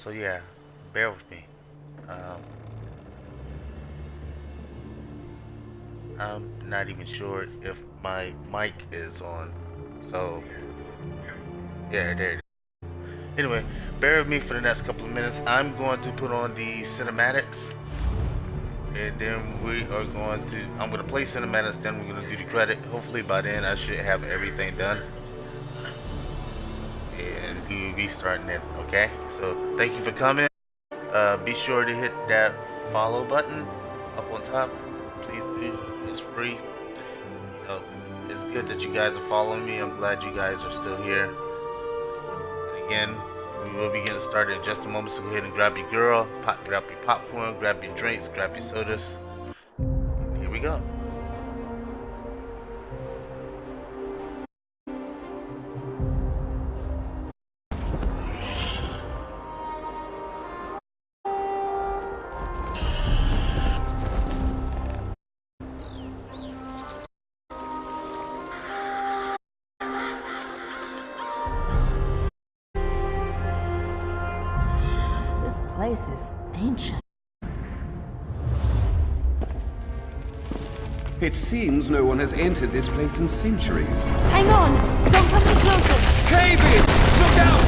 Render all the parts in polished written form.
So yeah, bear with me. Um, I'm not even sure if my mic is on. So yeah, there it is. Anyway, bear with me for the next couple of minutes. I'm going to put on the cinematics, and then I'm going to play cinematics, then we're going to do the credit. Hopefully by then I should have everything done, and we will be starting it, okay? So thank you for coming. Be sure to hit that follow button up on top. Please do. It's free. It's good that you guys are following me. I'm glad you guys are still here. And again, we will be getting started in just a moment, so go ahead and grab your grab your popcorn, grab your drinks, grab your sodas. Here we go. This place is ancient. It seems no one has entered this place in centuries. Hang on! Don't come any closer! Cave in! Look out!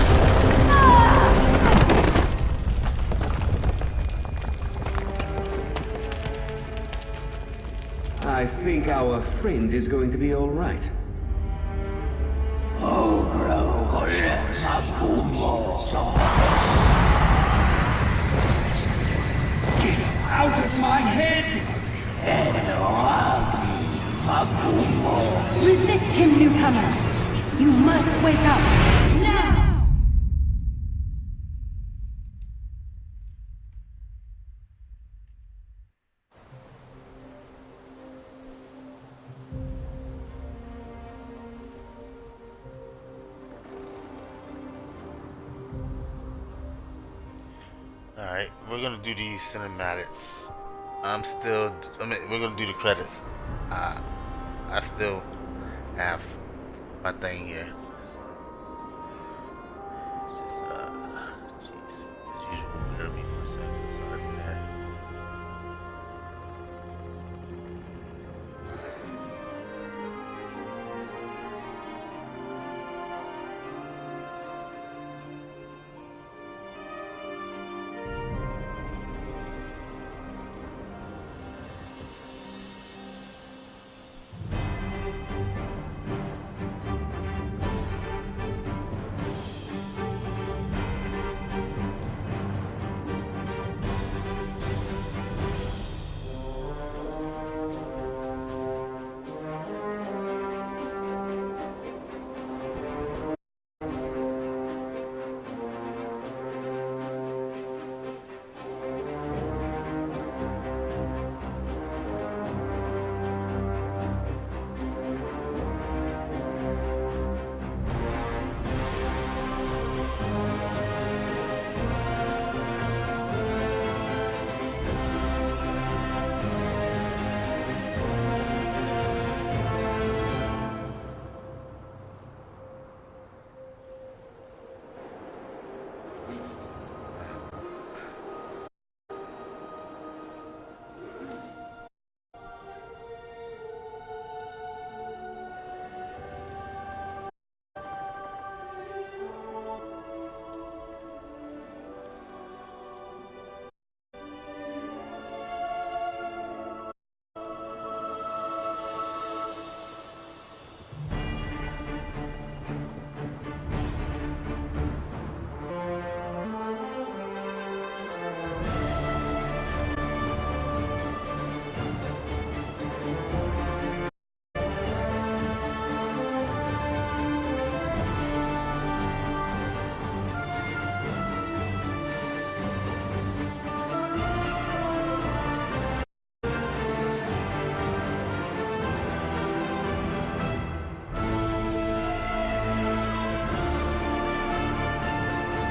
I think our friend is going to be all right. Get out of my head! Resist him, newcomer! You must wake up! Now! Alright, we're gonna do these cinematics. We're gonna do the credits. I still have my thing here. Jeez, as usual, bear with me for a second. Sorry for that.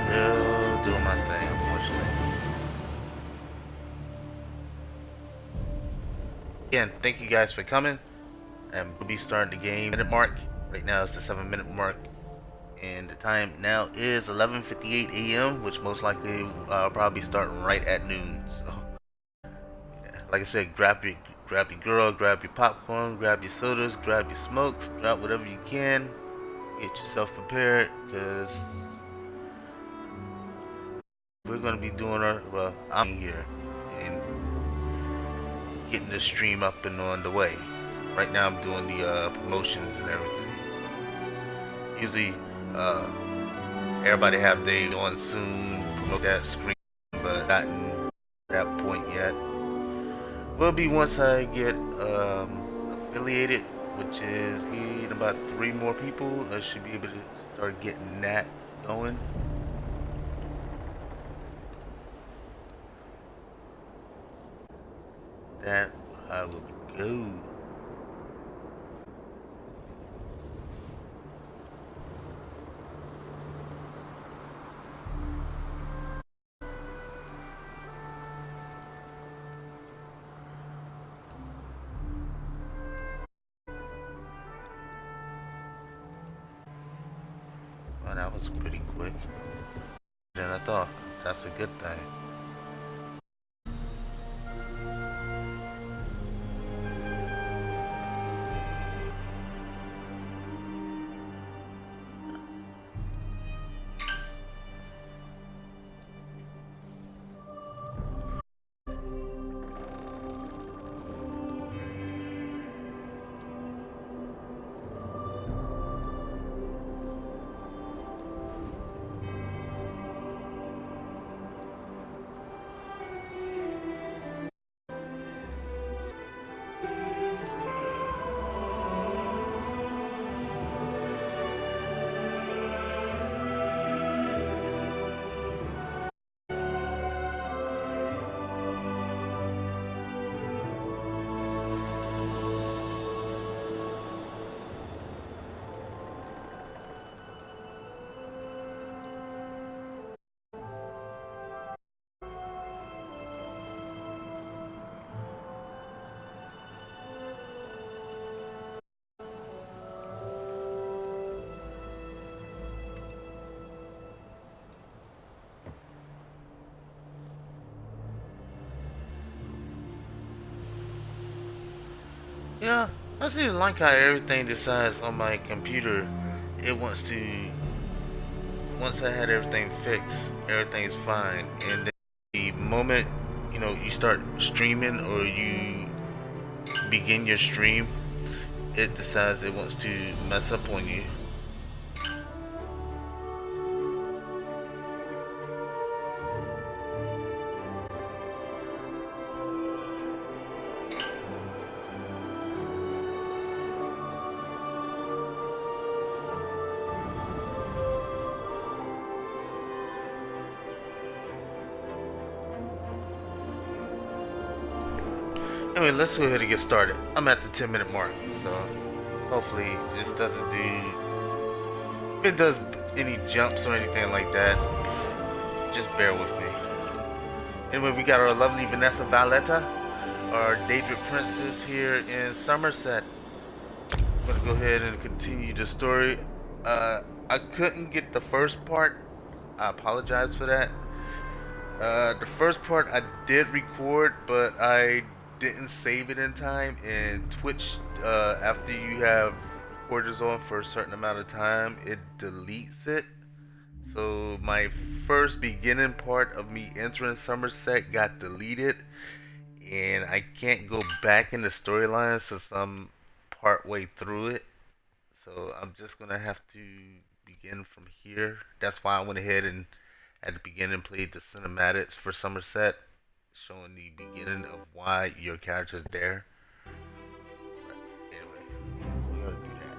Still doing my thing, unfortunately. Again, thank you guys for coming, and we'll be starting the game minute mark. Right now it's the 7-minute mark. And the time now is 11:58 a.m., which most likely I'll probably start right at noon. So, yeah, like I said, grab your girl, grab your popcorn, grab your sodas, grab your smokes, grab whatever you can. Get yourself prepared, cause we're gonna be doing our I'm here and getting the stream up and on the way. Right now, I'm doing the promotions and everything. Usually, uh, everybody have they on soon, promote that screen, but not in that point yet. Will be once I get affiliated, which is in about 3 more people. I should be able to start getting that going. That I will go. Well, that was pretty quick than I thought. That's a good thing. Yeah, I see like how everything decides on my computer. It wants to, once I had everything fixed, everything's fine. And then the moment, you start streaming or you begin your stream, it decides it wants to mess up on you. Anyway, let's go ahead and get started. I'm at the 10-minute mark, so hopefully this doesn't do, if it does any jumps or anything like that, just bear with me. Anyway, we got our lovely Vanessa Violetta, our Daedric princess here in Summerset. I'm gonna go ahead and continue the story. I couldn't get the first part. I apologize for that. The first part I did record, but I didn't save it in time. And Twitch, after you have recorders on for a certain amount of time, it deletes it. So my first beginning part of me entering Somerset got deleted, and I can't go back in the storyline since I'm part way through it. So I'm just gonna have to begin from here. That's why I went ahead and at the beginning played the cinematics for Somerset, showing the beginning of why your character's there. But anyway, we're gonna do that.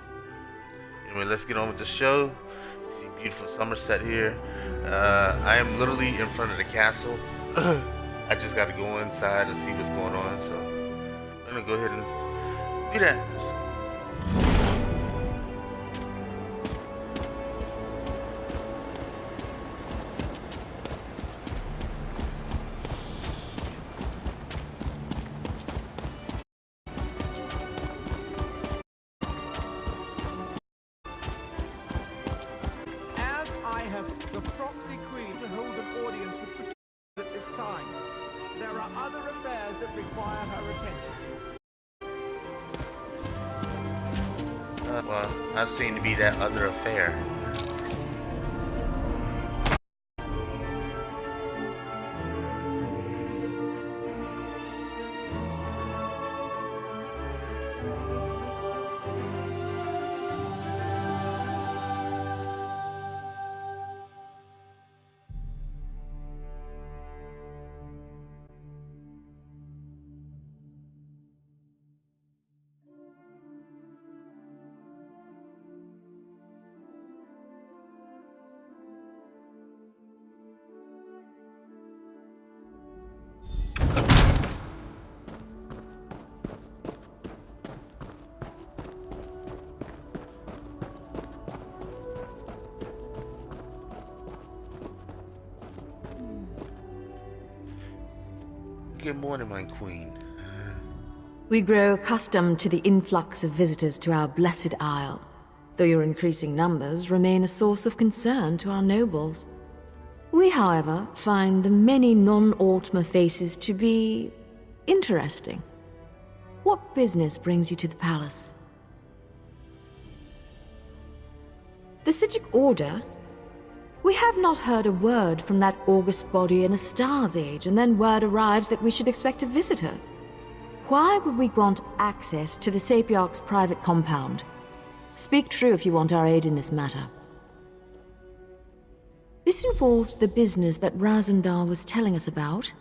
Anyway, let's get on with the show. See beautiful Somerset here. I am literally in front of the castle. I just gotta go inside and see what's going on. So I'm gonna go ahead and do that. have the proxy queen to hold an audience with Patricia at this time. There are other affairs that require her attention. Well, I seem to be that other affair. Good morning, my queen. We grow accustomed to the influx of visitors to our blessed isle, though your increasing numbers remain a source of concern to our nobles. We, however, find the many non-Altmer faces to be interesting. What business brings you to the palace? The Sigic Order? We have not heard a word from that august body in a star's age, and then word arrives that we should expect a visitor. Why would we grant access to the Sapiarch's private compound? Speak true if you want our aid in this matter. This involves the business that Razandar was telling us about.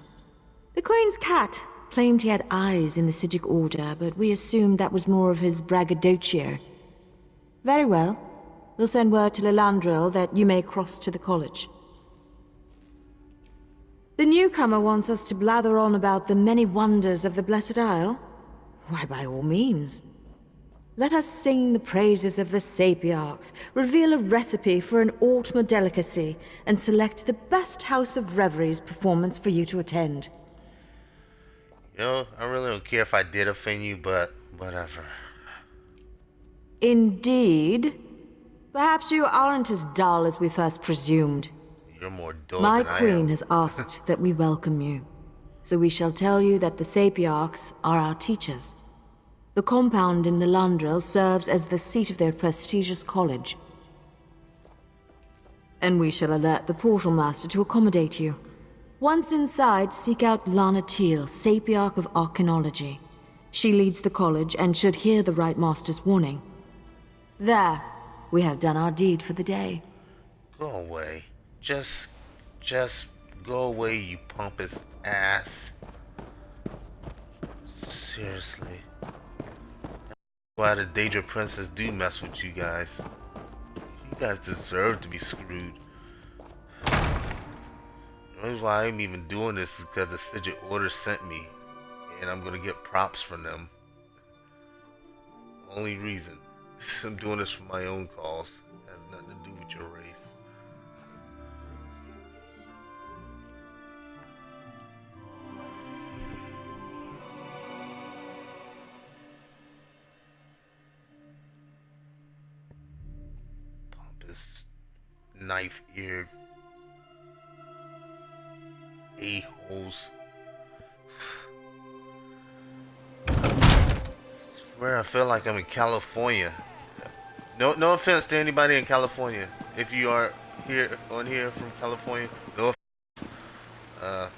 The Queen's cat claimed he had eyes in the Sigic Order, but we assumed that was more of his braggadocio. Very well. We'll send word to Lilandril that you may cross to the college. The newcomer wants us to blather on about the many wonders of the Blessed Isle? Why, by all means. Let us sing the praises of the Sapiarchs, reveal a recipe for an Altmer delicacy, and select the best House of Reveries performance for you to attend. You know, I really don't care if I did offend you, but whatever. Indeed. Perhaps you aren't as dull as we first presumed. You're more dull My than I queen am. has asked that we welcome you. So we shall tell you that the Sapiarchs are our teachers. The compound in Lilandril serves as the seat of their prestigious college. And we shall alert the Portal Master to accommodate you. Once inside, seek out Lana Teal, Sapiarch of Arcanology. She leads the college and should hear the Right Master's warning. There. We have done our deed for the day. Go away. Just go away, you pompous ass. Seriously. Why the Daedric Princess do mess with you guys. You guys deserve to be screwed. The reason why I'm even doing this is because the Sigic Order sent me. And I'm gonna get props from them. Only reason. I'm doing this for my own cause. It has nothing to do with your race. Pompous, knife-eared a-holes. Where I feel like I'm in California. No offense to anybody in California. If you are here from California, no offense.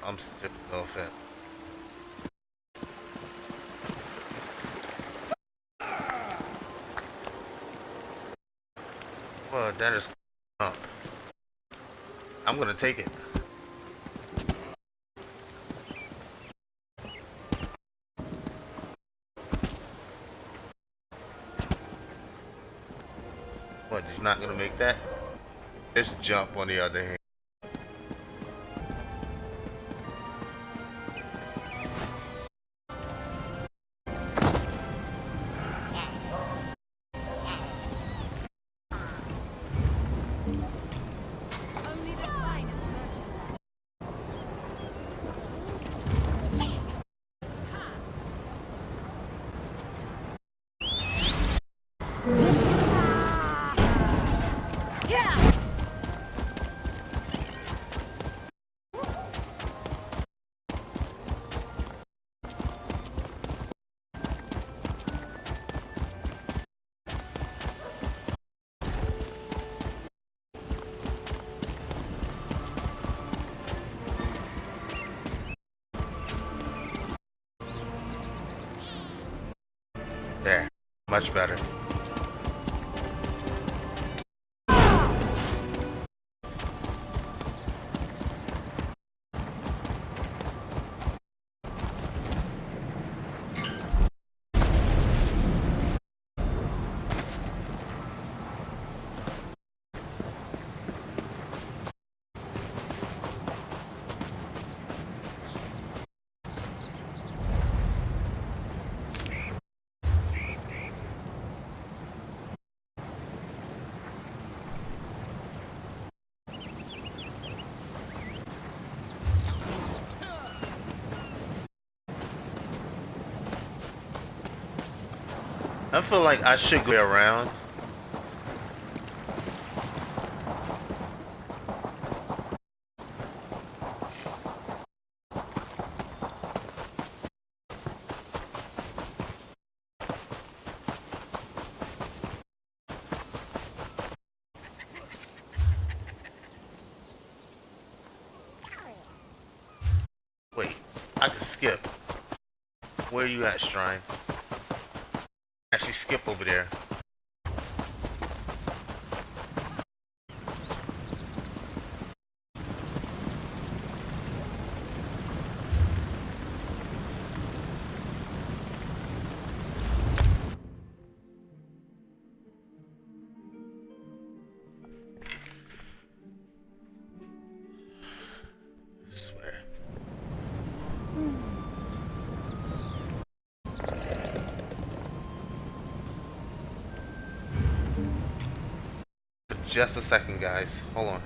I'm still no offense. Well, that is up. I'm gonna take it. What, you're not gonna make that? Let's jump on the other hand. Yeah! There. Much better. I feel like I should go around. Wait, I can skip. Where are you at, Shrine? Actually skip over there. I swear. Just a second, guys. Hold on.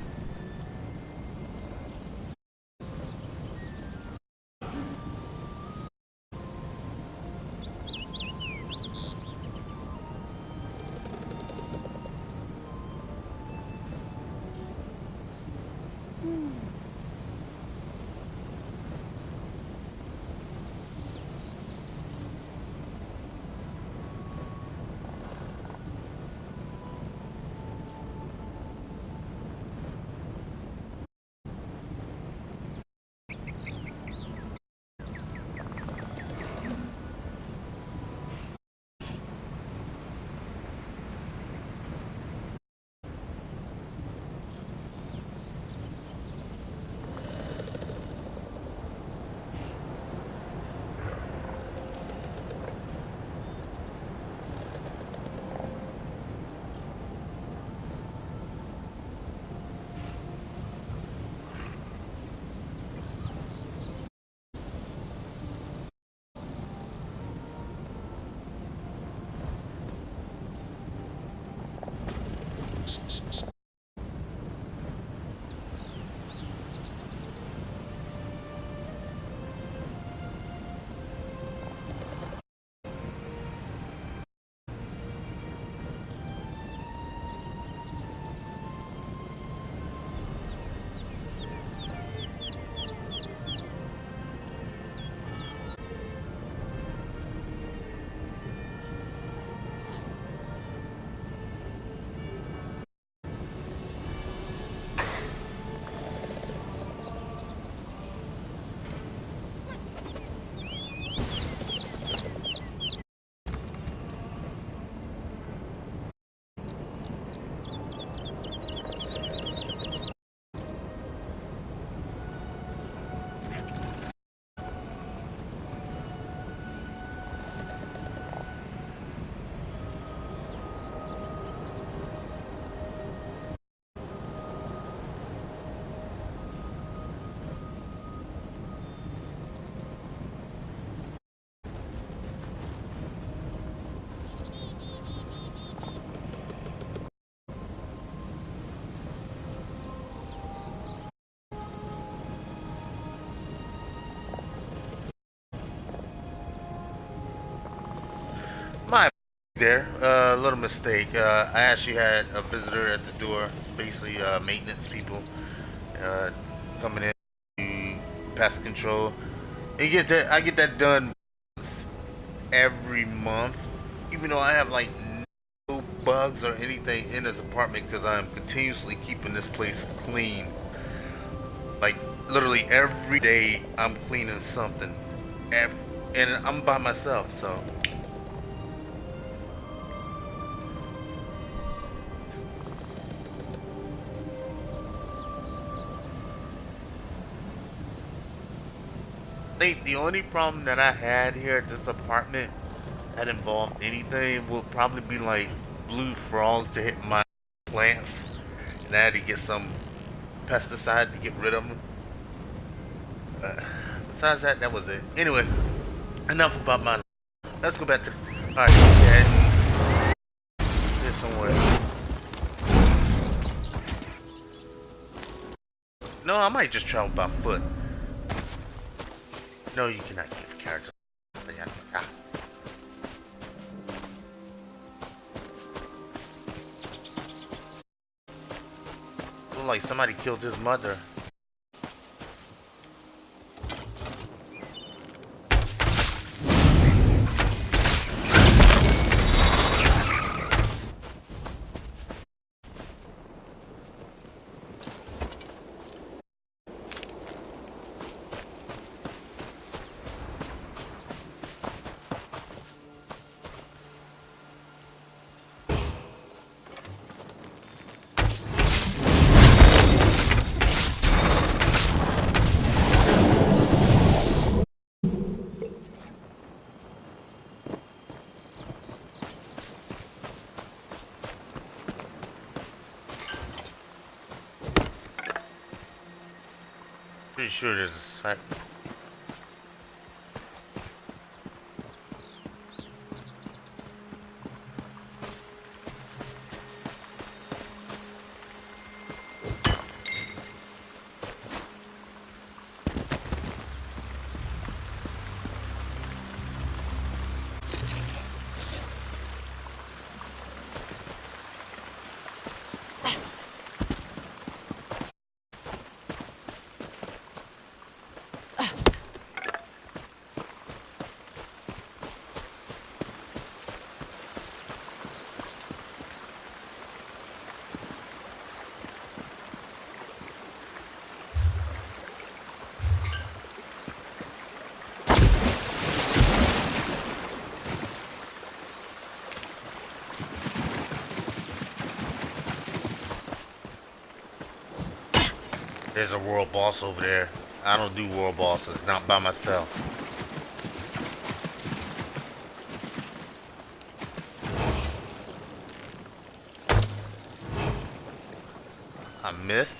My there, little mistake. I actually had a visitor at the door, basically maintenance people, uh, coming in to pest control. I get that done every month, even though I have like no bugs or anything in this apartment because I'm continuously keeping this place clean. Like literally every day, I'm cleaning something, and I'm by myself, so. think the only problem that I had here at this apartment that involved anything would probably be like blue frogs to hit my plants, and I had to get some pesticide to get rid of them. Besides that, that was it. Anyway, enough about my. Let's go back to. All right, yeah, here somewhere. No, I might just travel by foot. No, you cannot give characters. Ah. Look like somebody killed his mother. Pretty sure there's a site. There's a world boss over there. I don't do world bosses, not by myself. I missed.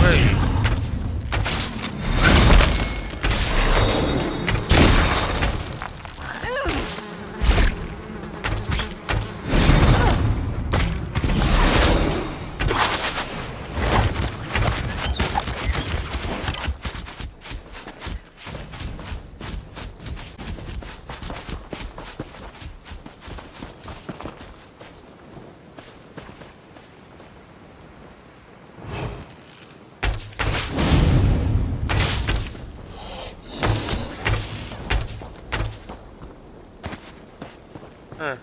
Wait. Huh.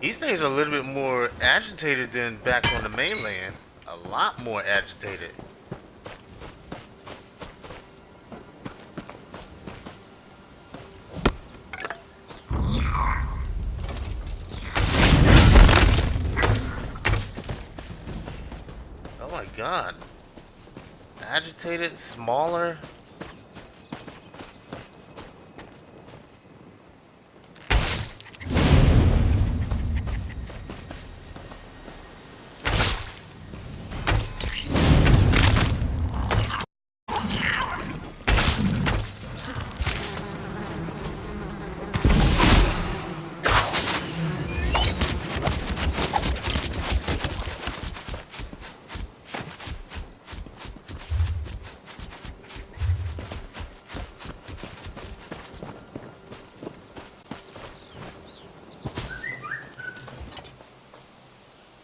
These things are a little bit more agitated than back on the mainland. A lot more agitated. Oh my god. Agitated, smaller.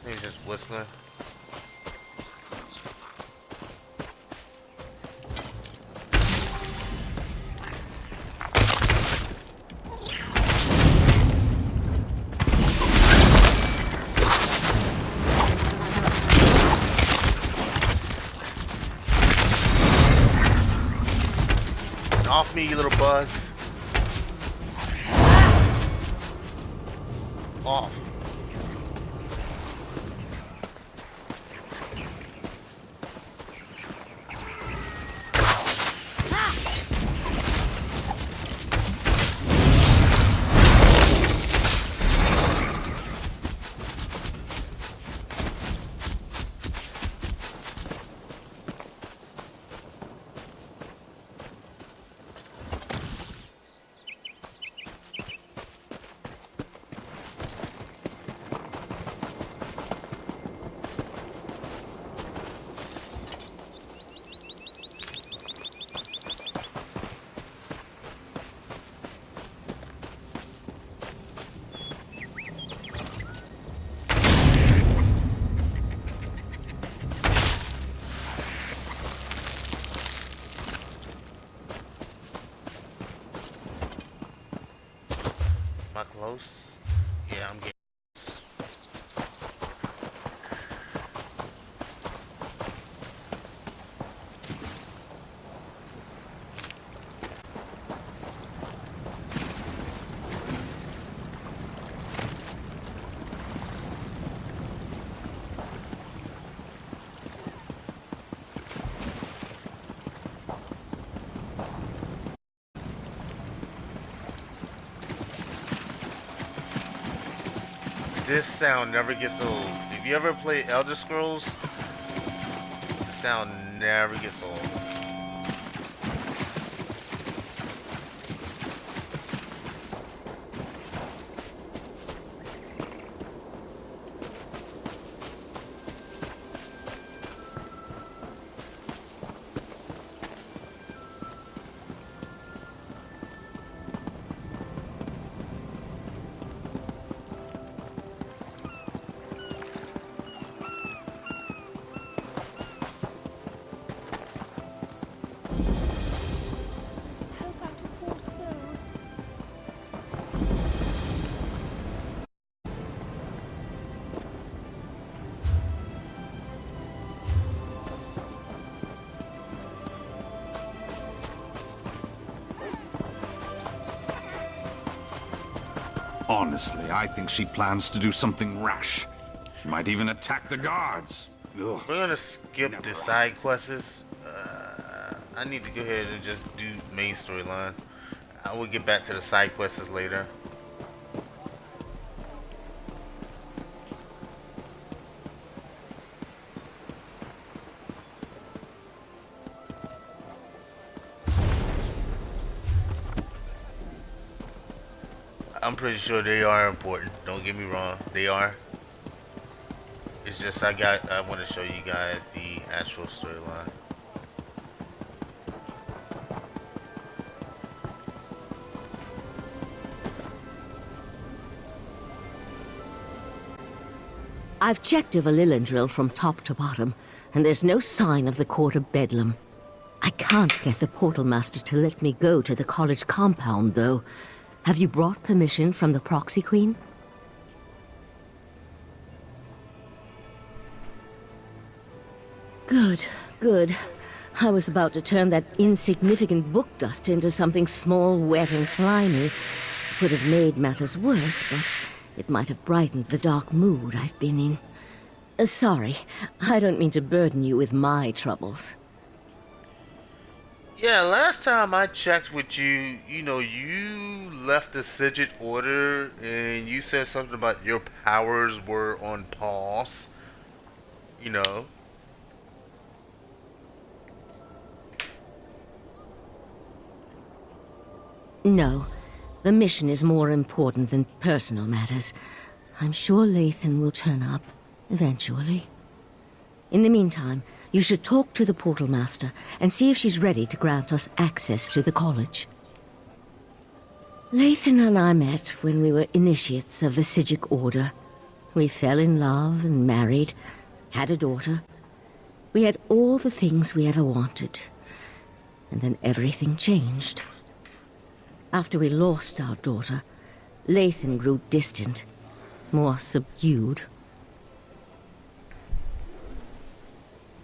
Maybe just whistling. Off me, you little buzz. Off. Am I close? Yeah, I'm getting. This sound never gets old. If you ever play Elder Scrolls, the sound never gets old. Help out a poor soul. Honestly, I think she plans to do something rash. She might even attack the guards. Ugh. We're gonna skip the side quests. I need to go ahead and just do main storyline. I will get back to the side quests later. I'm pretty sure they are important. Don't get me wrong, they are. It's just I want to show you guys the actual storyline. I've checked over Lillandrill from top to bottom, and there's no sign of the Court of Bedlam. I can't get the Portal Master to let me go to the college compound, though. Have you brought permission from the Proxy Queen? Good, good. I was about to turn that insignificant book dust into something small, wet, and slimy. It would have made matters worse, but it might have brightened the dark mood I've been in. Sorry, I don't mean to burden you with my troubles. Yeah, last time I checked with you, you left the Sigil Order and you said something about your powers were on pause. No, the mission is more important than personal matters. I'm sure Lathan will turn up, eventually. In the meantime, you should talk to the Portal Master and see if she's ready to grant us access to the college. Lathan and I met when we were initiates of the Sigil Order. We fell in love and married, had a daughter. We had all the things we ever wanted. And then everything changed. After we lost our daughter, Lathan grew distant, more subdued.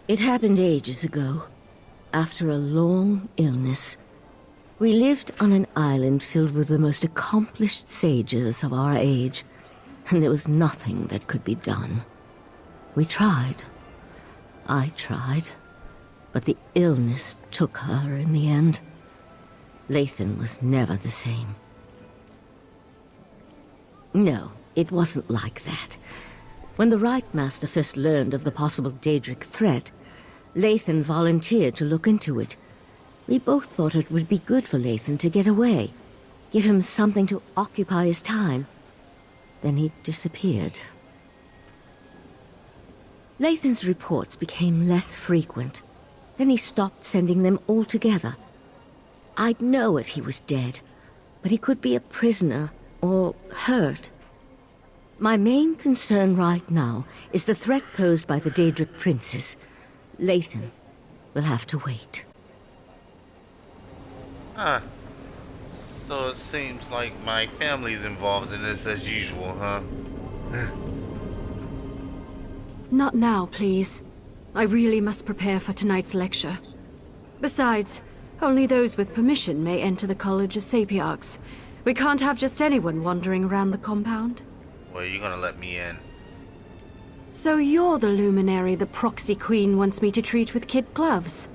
It happened ages ago, after a long illness. We lived on an island filled with the most accomplished sages of our age, and there was nothing that could be done. We tried. I tried, but the illness took her in the end. Lathan was never the same. No, it wasn't like that. When the Rite Master first learned of the possible Daedric threat, Lathan volunteered to look into it. We both thought it would be good for Lathan to get away, give him something to occupy his time. Then he disappeared. Lathan's reports became less frequent. Then he stopped sending them altogether. I'd know if he was dead, but he could be a prisoner or hurt. My main concern right now is the threat posed by the Daedric princes. Lathan will have to wait. Huh. So it seems like my family's involved in this as usual, huh? Not now, please. I really must prepare for tonight's lecture. Besides, only those with permission may enter the College of Sapiarchs. We can't have just anyone wandering around the compound. Well, you're gonna let me in. So you're the luminary the proxy queen wants me to treat with kid gloves.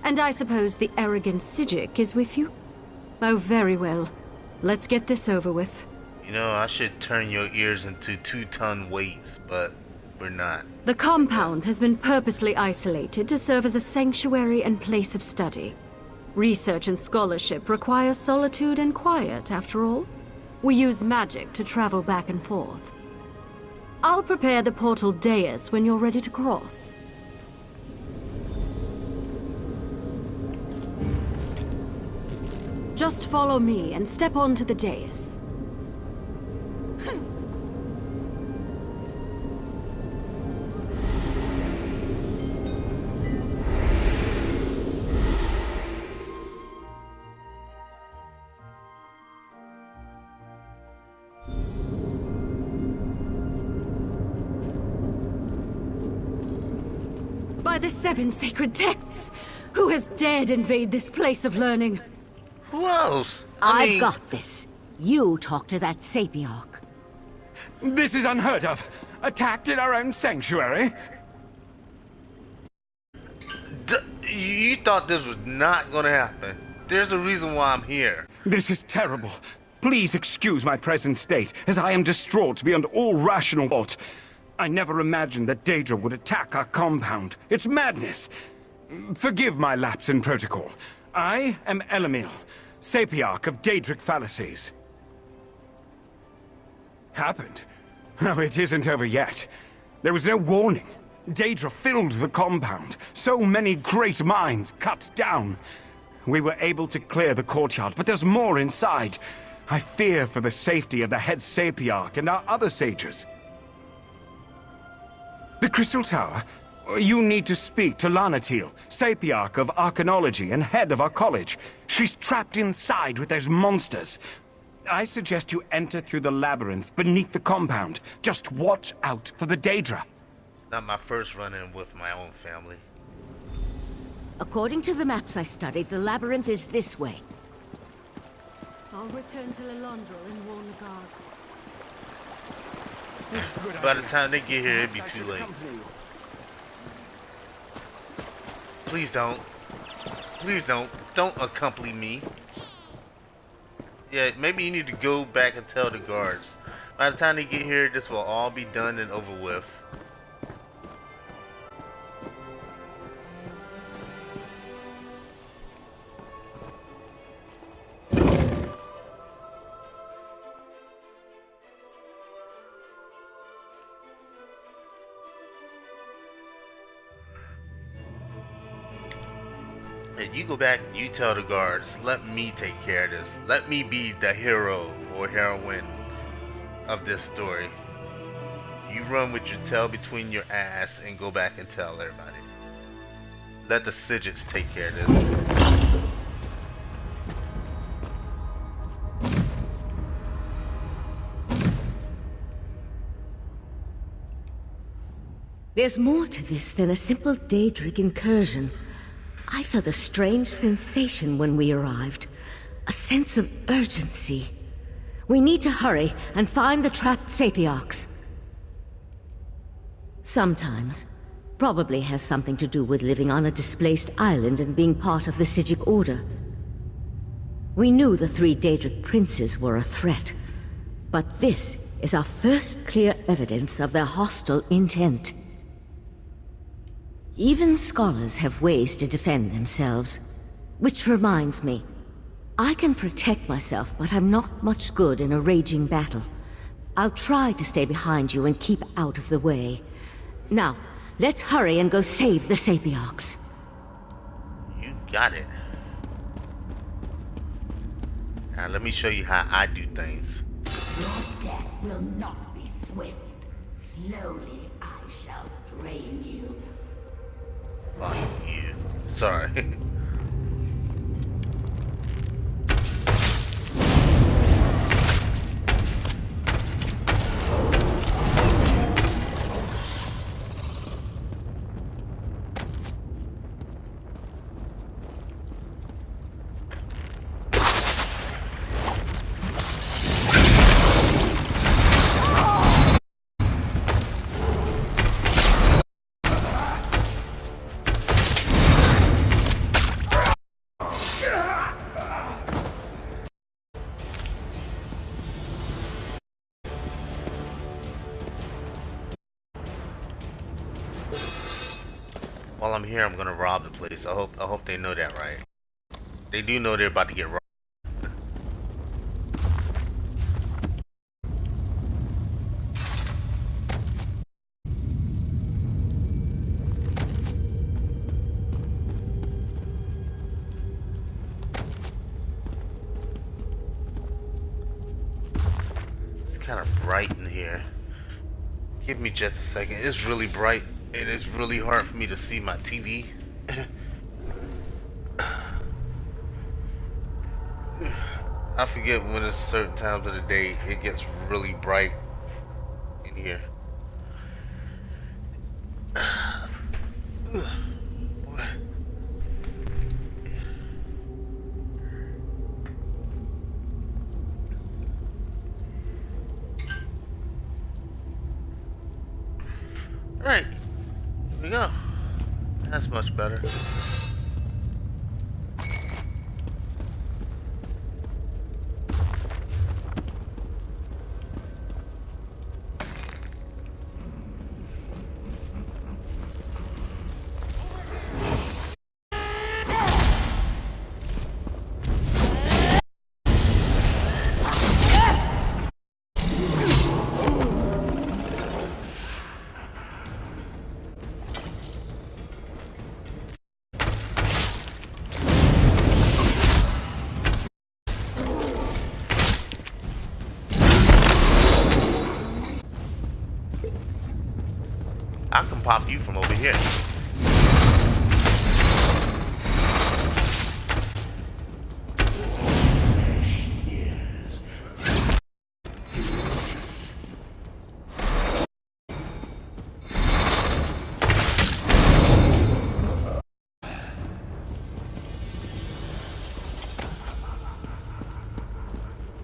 And I suppose the arrogant Sijic is with you? Oh, very well. Let's get this over with. You know, I should turn your ears into 2-ton weights, but we're not. The compound has been purposely isolated to serve as a sanctuary and place of study. Research and scholarship require solitude and quiet, after all. We use magic to travel back and forth. I'll prepare the portal dais when you're ready to cross. Just follow me and step onto the dais. By the 7 sacred texts! Who has dared invade this place of learning? Who else? I've got this. You talk to that Sapiarch. This is unheard of. Attacked in our own sanctuary? You thought this was not gonna happen. There's a reason why I'm here. This is terrible. Please excuse my present state, as I am distraught beyond all rational thought. I never imagined that Daedra would attack our compound. It's madness. Forgive my lapse in protocol. I am Elamil, Sapiarch of Daedric fallacies. Happened? Oh, it isn't over yet. There was no warning. Daedra filled the compound. So many great minds cut down. We were able to clear the courtyard, but there's more inside. I fear for the safety of the head Sapiarch and our other sages. The Crystal Tower? You need to speak to Lanatil, Sapiarch of Arcanology and head of our college. She's trapped inside with those monsters. I suggest you enter through the labyrinth beneath the compound. Just watch out for the Daedra. Not my first run-in with my own family. According to the maps I studied, the labyrinth is this way. I'll return to Lilondra and warn the guards. By the time they get here, it'd be too late. Please don't. Please don't. Don't accompany me. Yeah, maybe you need to go back and tell the guards. By the time they get here, this will all be done and over with. And you go back and you tell the guards, let me take care of this. Let me be the hero or heroine of this story. You run with your tail between your ass and go back and tell everybody. Let the Sigils take care of this. There's more to this than a simple Daedric incursion. I felt a strange sensation when we arrived. A sense of urgency. We need to hurry and find the trapped sapiarchs. Sometimes. Probably has something to do with living on a displaced island and being part of the Sigic Order. We knew the 3 Daedric princes were a threat. But this is our first clear evidence of their hostile intent. Even scholars have ways to defend themselves. Which reminds me, I can protect myself, but I'm not much good in a raging battle. I'll try to stay behind you and keep out of the way. Now, let's hurry and go save the sapiarchs. You got it. Now let me show you how I do things. Your death will not be swift. Slowly I shall drain you. Fuck you. Sorry. While I'm here, I'm gonna rob the place. I hope they know that, right? They do know they're about to get robbed. It's kind of bright in here. Give me just a second. It's really bright. And it's really hard for me to see my TV. I forget when it's certain times of the day it gets really bright in here. Alright. Here we go. That's much better. I can pop you from over here.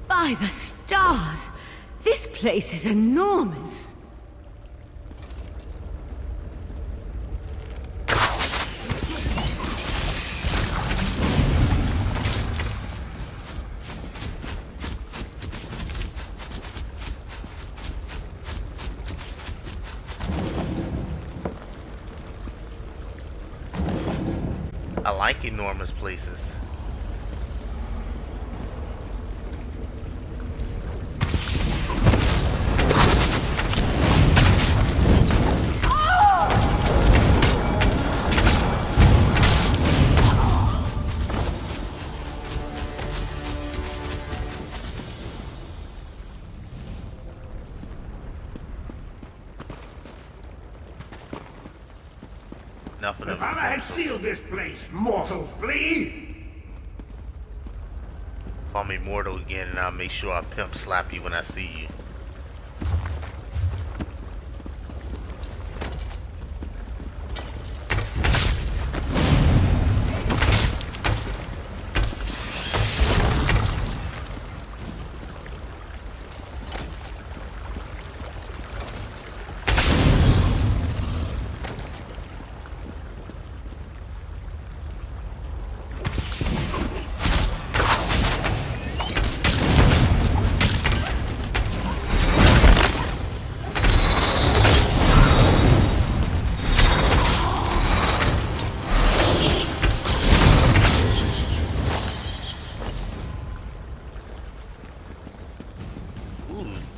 By the stars! This place is enormous! I like enormous places. Enough of The them. Father has sealed this place, mortal flea! Call me mortal again, and I'll make sure I pimp slap you when I see you.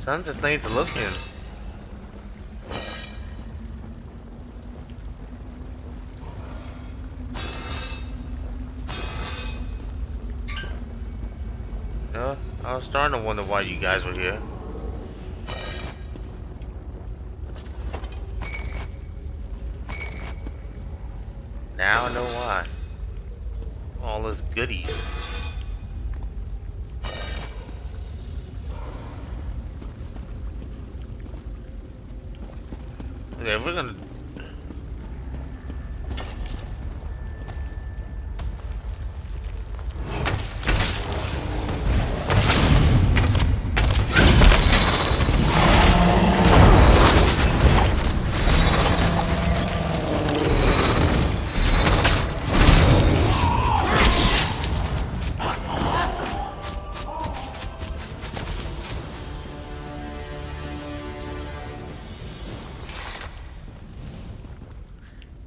Tons of things to look in. No, I was starting to wonder why you guys were here. Now I know why. All those goodies. Okay, we're gonna.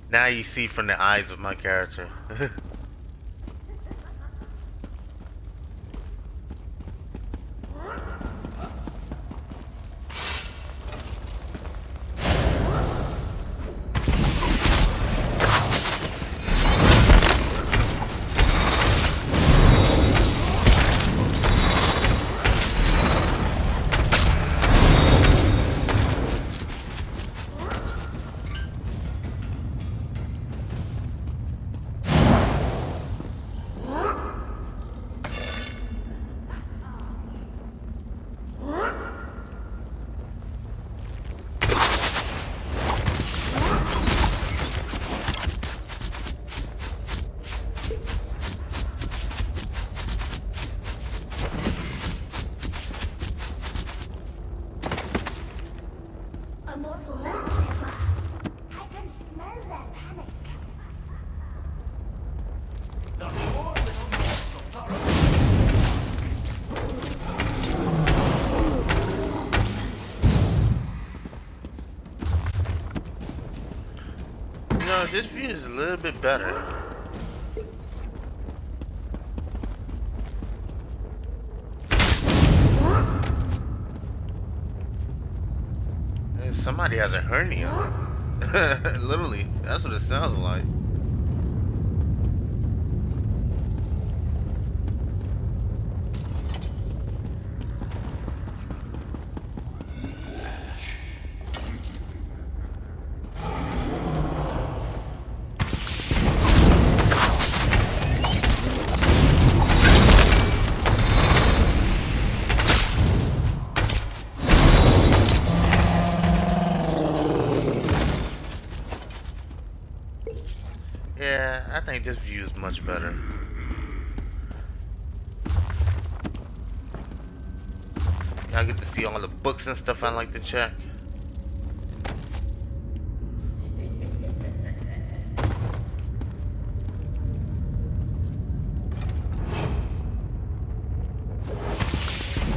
Now you see from the eyes of my character. No, this view is a little bit better. Somebody has a hernia. Literally, that's what it sounds like. Yeah, I think this view is much better. I get to see all the books and stuff I like to check.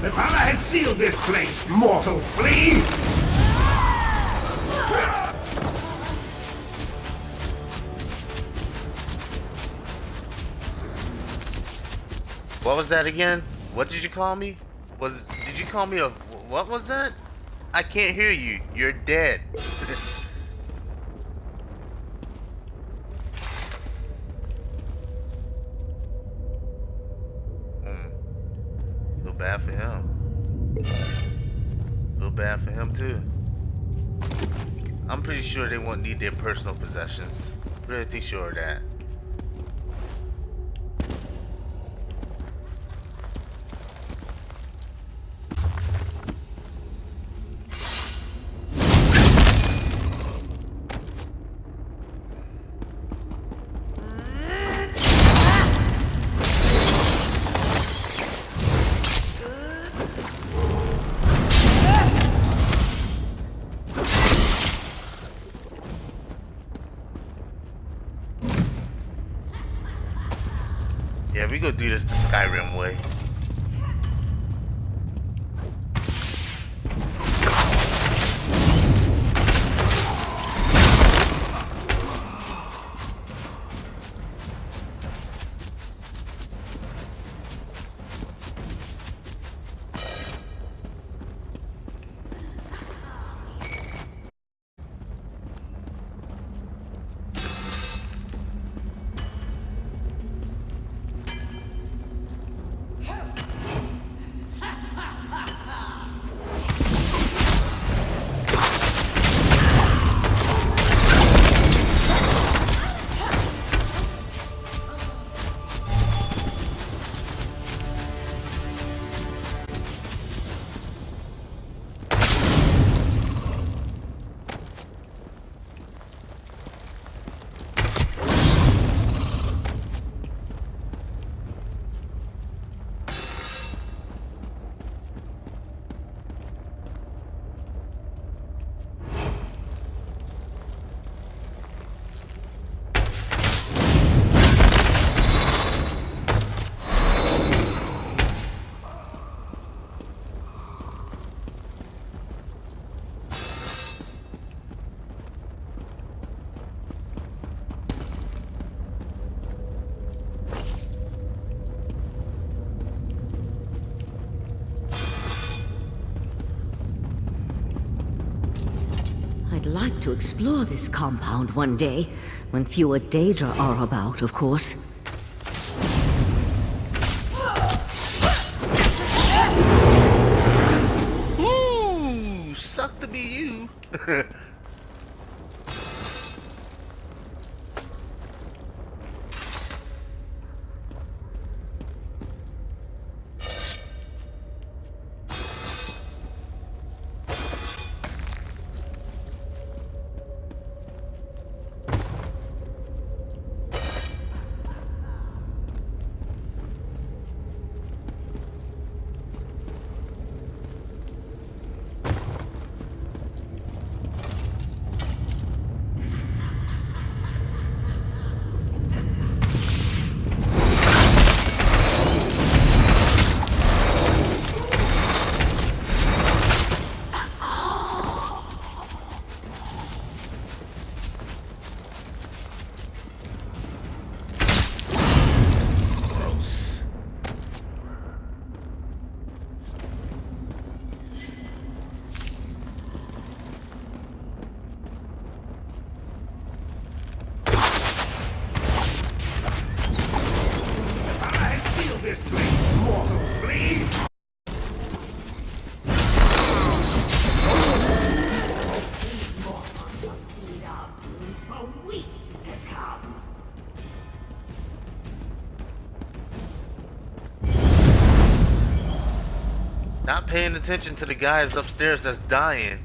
The Father has sealed this place, mortal flea! What was that again? What did you call me? Did you call me a... What was that? I can't hear you. You're dead. Feel bad for him. Feel bad for him too. I'm pretty sure they won't need their personal possessions. pretty sure of that. Yeah, we gonna do this the Skyrim way. I'd like to explore this compound one day, when fewer Daedra are about, of course. Ooh, suck to be you. Not paying attention to the guys upstairs that's dying.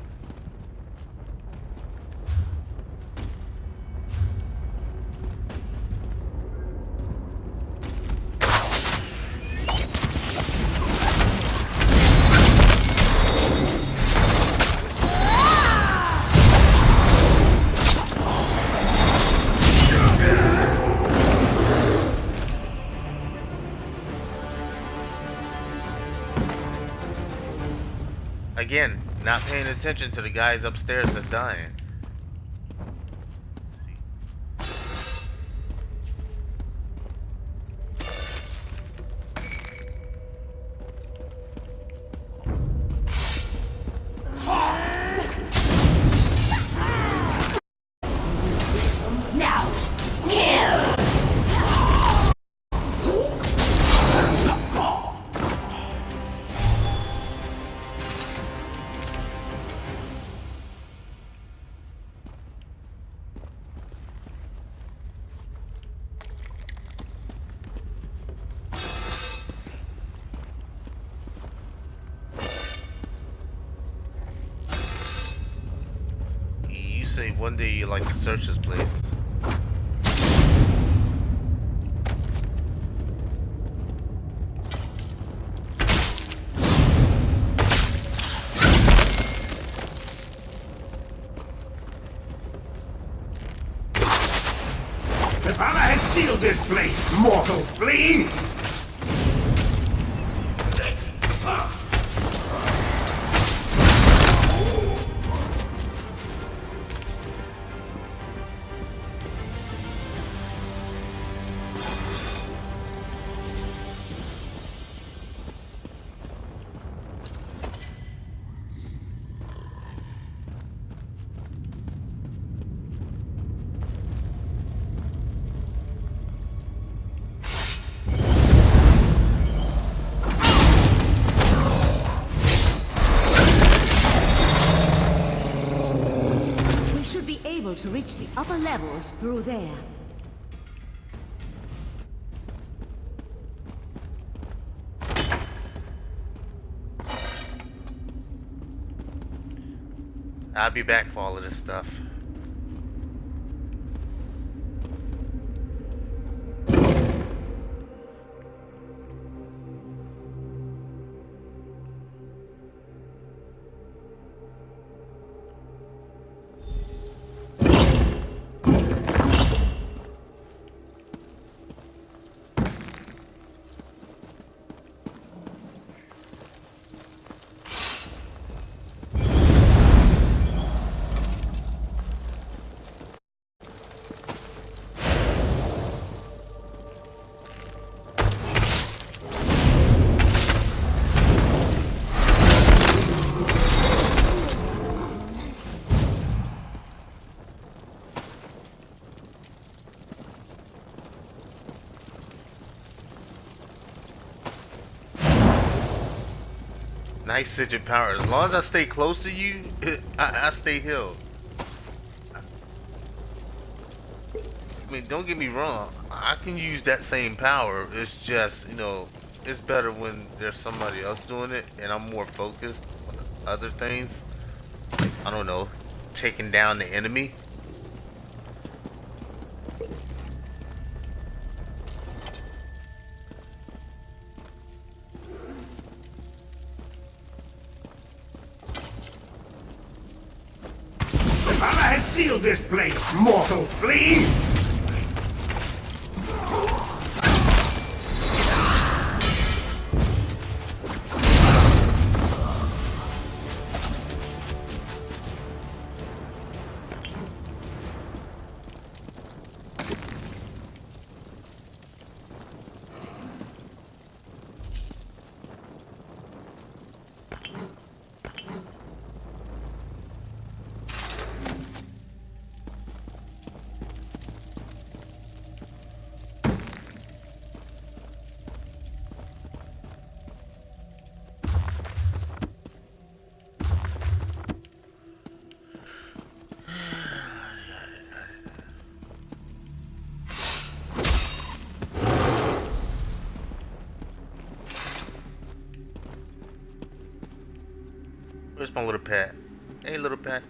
Again, not paying attention to the guys upstairs that's dying. Now, kill! one day you like to search this place. The Valor has sealed this place, mortal flea! To reach the upper levels through there. I'll be back for all of this stuff. Nice sigil power. As long as I stay close to you, I stay healed. I mean, don't get me wrong. I can use that same power. It's just, you know, it's better when there's somebody else doing it and I'm more focused on other things. Like, I don't know, taking down the enemy. I sealed this place, mortal flea! Where's my little pet? Hey, little pet.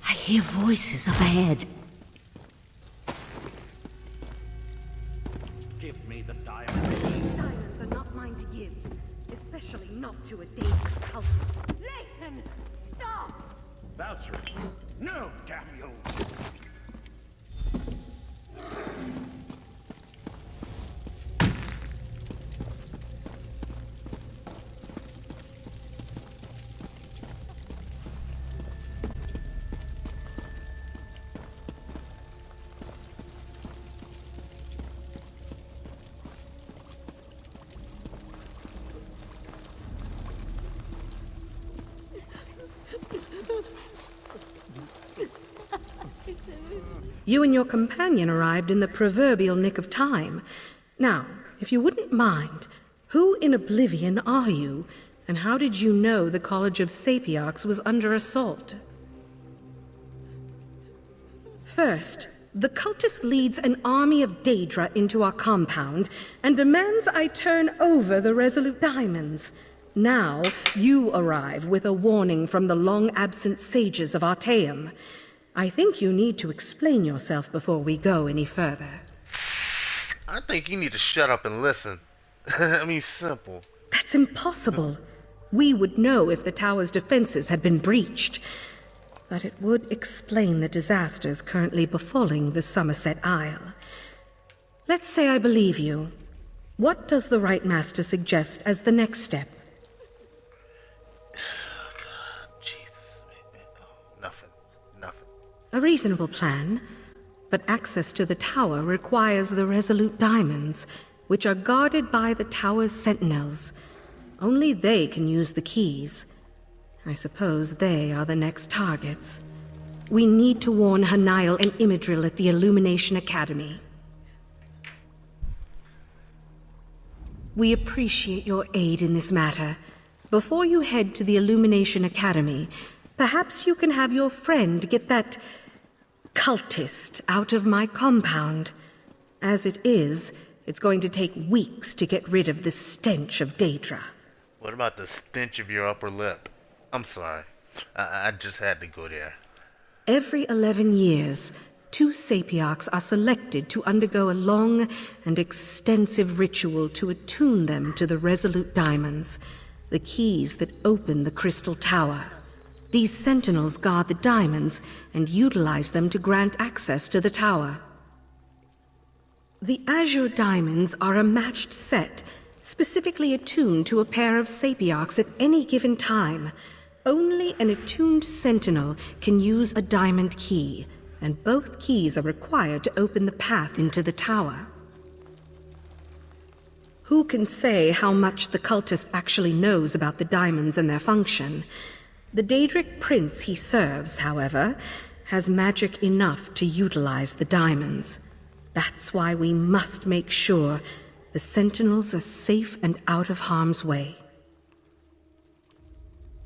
I hear voices up ahead. Give me the diamond. Diamonds are not mine to give, especially not to a dangerous cultist. Nathan, stop! Valkyrie. No, damn you! You and your companion arrived in the proverbial nick of time. Now, if you wouldn't mind, who in oblivion are you, and how did you know the College of Sapiarchs was under assault? First, the cultist leads an army of Daedra into our compound and demands I turn over the Resolute Diamonds. Now, you arrive with a warning from the long-absent sages of Artaeum. I think you need to explain yourself before we go any further. I think you need to shut up and listen. I mean, simple. That's impossible. We would know if the tower's defenses had been breached. But it would explain the disasters currently befalling the Summerset Isle. Let's say I believe you. What does the Right Master suggest as the next step? Nothing. A reasonable plan, but access to the tower requires the Resolute Diamonds, which are guarded by the tower's sentinels. Only they can use the keys. I suppose they are the next targets. We need to warn Hanail and Imidril at the Illumination Academy. We appreciate your aid in this matter. Before you head to the Illumination Academy, perhaps you can have your friend get that cultist out of my compound. As it is, it's going to take weeks to get rid of the stench of Daedra. What about the stench of your upper lip? I'm sorry. I just had to go there. Every 11 years, 2 Sapiarchs are selected to undergo a long and extensive ritual to attune them to the Resolute Diamonds, the keys that open the Crystal Tower. These sentinels guard the diamonds and utilize them to grant access to the tower. The Azure Diamonds are a matched set, specifically attuned to a pair of Sapiarchs at any given time. Only an attuned sentinel can use a diamond key, and both keys are required to open the path into the tower. Who can say how much the cultist actually knows about the diamonds and their function? The Daedric prince he serves, however, has magic enough to utilize the diamonds. That's why we must make sure the sentinels are safe and out of harm's way.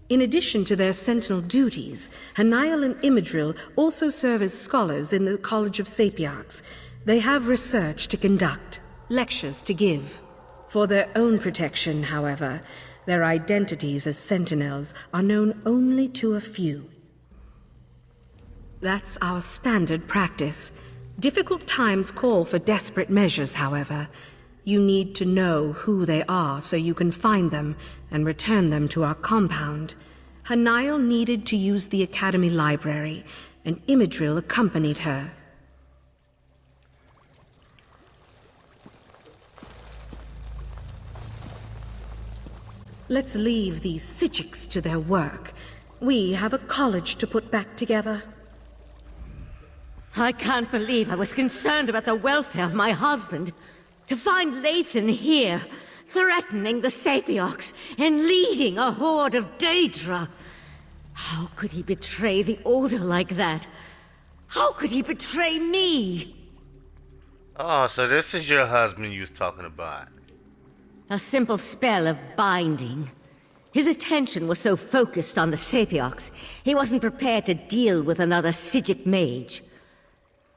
In addition to their sentinel duties, Hanail and Imidril also serve as scholars in the College of Sapiarchs. They have research to conduct, lectures to give. For their own protection, however, their identities as sentinels are known only to a few. That's our standard practice. Difficult times call for desperate measures, however. You need to know who they are so you can find them and return them to our compound. Hanail needed to use the Academy library, and Imidril accompanied her. Let's leave these Psijics to their work. We have a college to put back together. I can't believe I was concerned about the welfare of my husband. To find Lathan here, threatening the Sapiarchs and leading a horde of Daedra. How could he betray the Order like that? How could he betray me? Oh, so this is your husband you was talking about. A simple spell of binding. His attention was so focused on the Sapiarchs, he wasn't prepared to deal with another Psijic mage.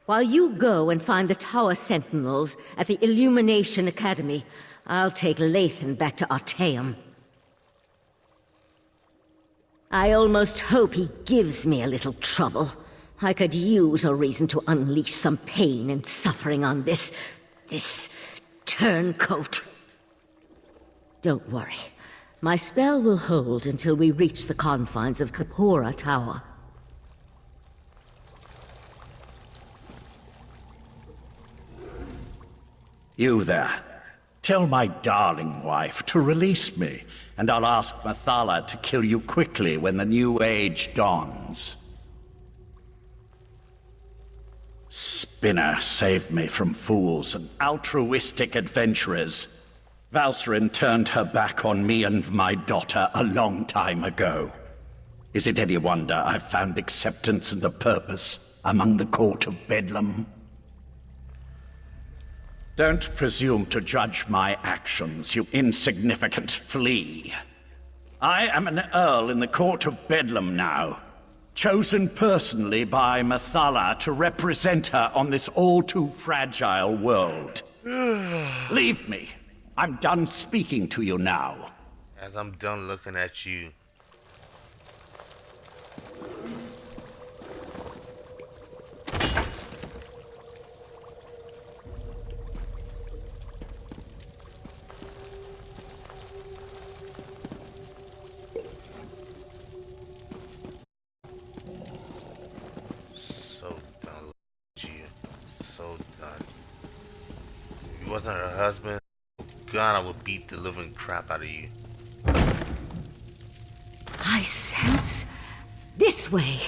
While you go and find the Tower Sentinels at the Illumination Academy, I'll take Lathan back to Artaeum. I almost hope he gives me a little trouble. I could use a reason to unleash some pain and suffering on this turncoat. Don't worry. My spell will hold until we reach the confines of Kapora Tower. You there. Tell my darling wife to release me, and I'll ask Mathala to kill you quickly when the new age dawns. Spinner saved me from fools and altruistic adventurers. Valsrin turned her back on me and my daughter a long time ago. Is it any wonder I've found acceptance and a purpose? among the court of Bedlam. Don't presume to judge my actions, you insignificant flea. I am an earl in the court of Bedlam now, chosen personally by Mathala to represent her on this all-too-fragile world. Leave me. I'm done speaking to you now. As I'm done looking at you. So done looking at you. So done. If you wasn't her husband, God, I would beat the living crap out of you. I sense this way.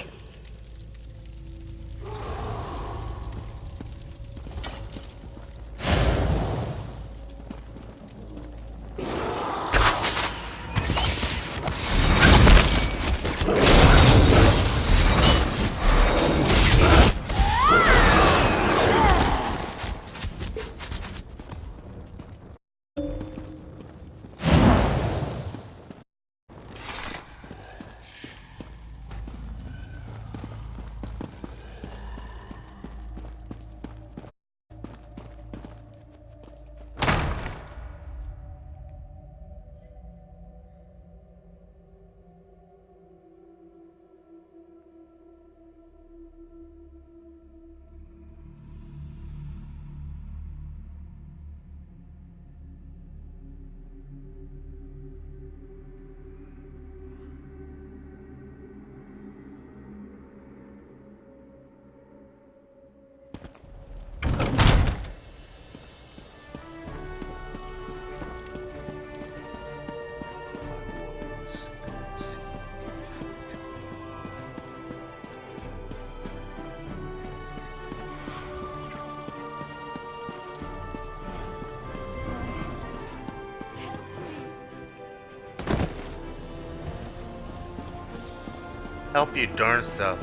Help your darn self.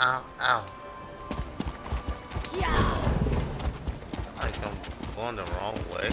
Ow, ow. Yeah. Like I'm going the wrong way.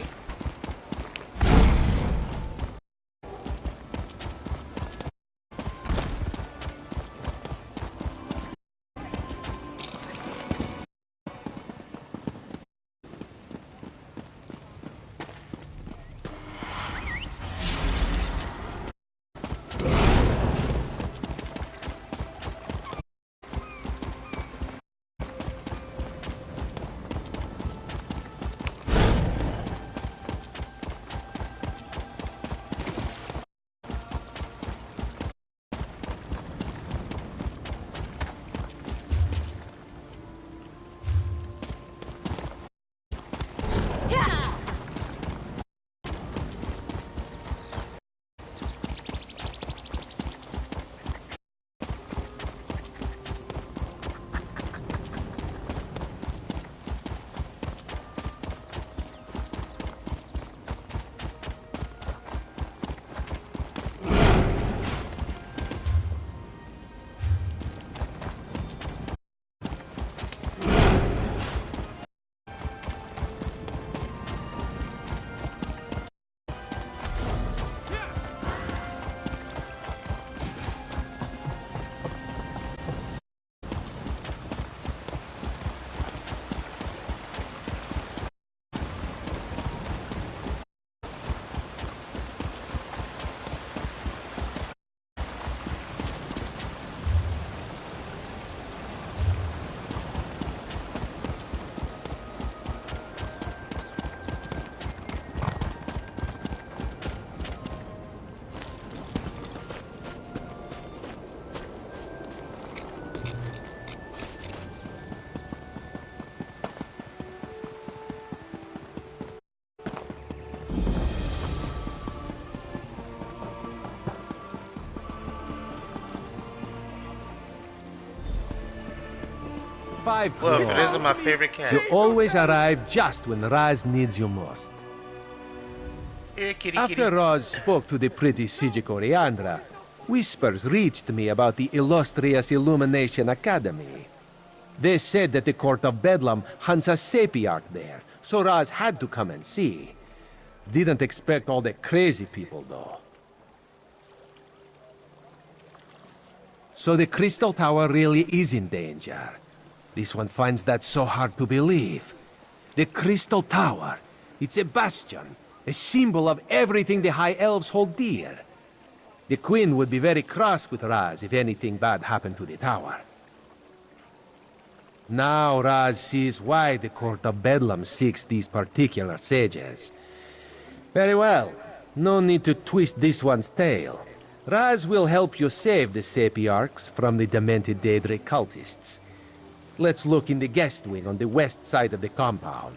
5 Look, crore. this is my favorite cat. You always arrive just when Raz needs you most. Here, kitty, After kitty. Raz spoke to the pretty Sigi Coriandra, whispers reached me about the illustrious Illumination Academy. They said that the Court of Bedlam hunts a Sapiarch there, so Raz had to come and see. Didn't expect all the crazy people, though. So the Crystal Tower really is in danger. This one finds that so hard to believe. The Crystal Tower, it's a bastion, a symbol of everything the High Elves hold dear. The Queen would be very cross with Raz if anything bad happened to the tower. Now Raz sees why the Court of Bedlam seeks these particular sages. Very well. No need to twist this one's tail. Raz will help you save the Sapiarchs from the demented Daedric cultists. Let's look in the guest wing on the west side of the compound.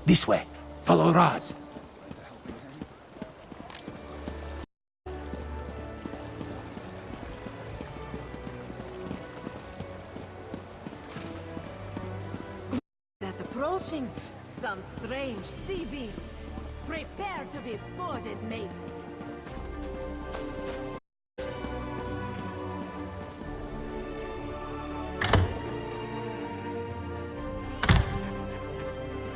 This way. Follow Raz. That approaching some strange sea beast. Prepare to be boarded, mates.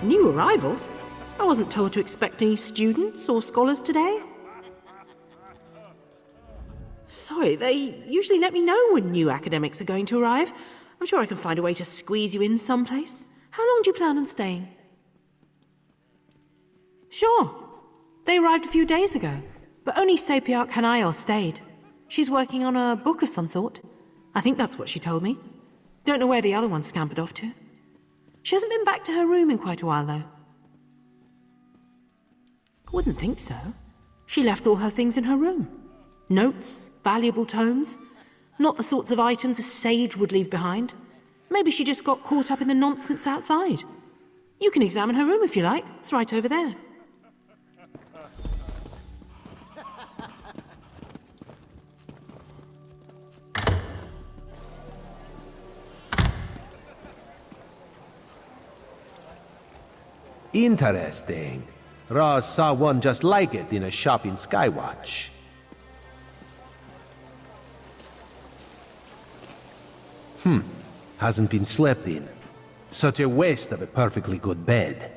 New arrivals? I wasn't told to expect any students or scholars today. Sorry, they usually let me know when new academics are going to arrive. I'm sure I can find a way to squeeze you in someplace. How long do you plan on staying? Sure. They arrived a few days ago, but only Sapiarch Hanael stayed. She's working on a book of some sort. I think that's what she told me. Don't know where the other one scampered off to. She hasn't been back to her room in quite a while, though. I wouldn't think so. She left all her things in her room. Notes, valuable tomes. Not the sorts of items a sage would leave behind. Maybe she just got caught up in the nonsense outside. You can examine her room if you like. It's right over there. Interesting. Raz saw one just like it in a shop in Skywatch. Hasn't been slept in. Such a waste of a perfectly good bed.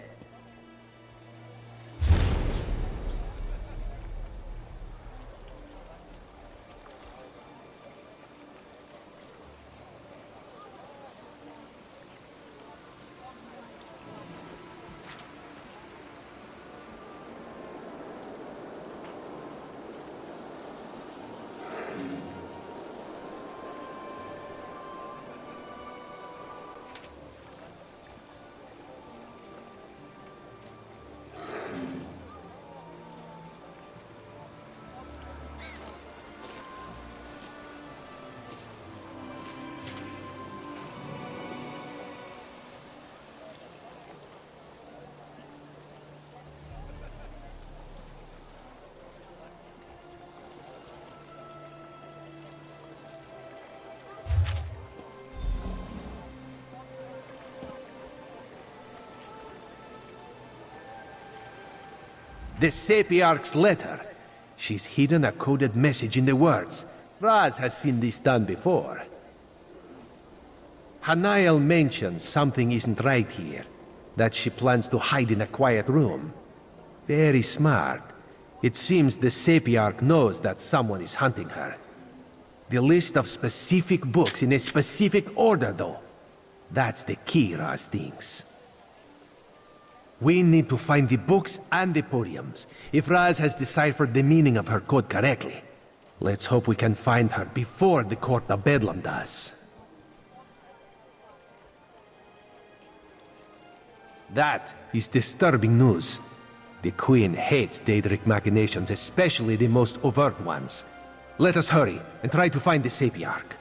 The Sapiarch's letter. She's hidden a coded message in the words. Raz has seen this done before. Hanael mentions something isn't right here. That she plans to hide in a quiet room. Very smart. It seems the Sapiarch knows that someone is hunting her. The list of specific books in a specific order, though. That's the key, Raz thinks. We need to find the books and the podiums, if Raz has deciphered the meaning of her code correctly. Let's hope we can find her before the Court of Bedlam does. That is disturbing news. The Queen hates Daedric machinations, especially the most overt ones. Let us hurry and try to find the Sapiarch.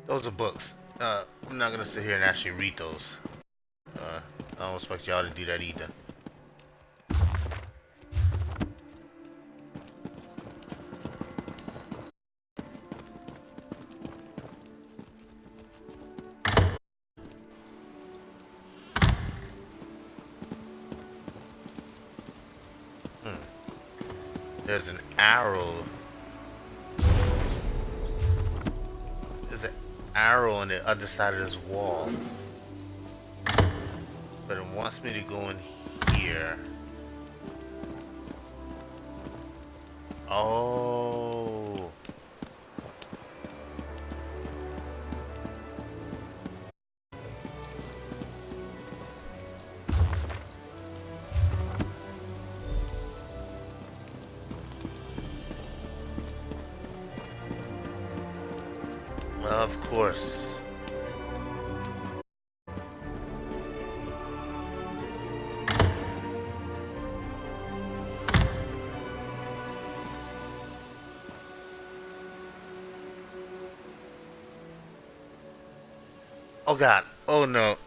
Those are books. I'm not gonna sit here and actually read those. I don't expect y'all to do that either. There's an arrow. There's an arrow on the other side of this wall. But it wants me to go in here. Oh. Well, of course. Oh god. Oh no.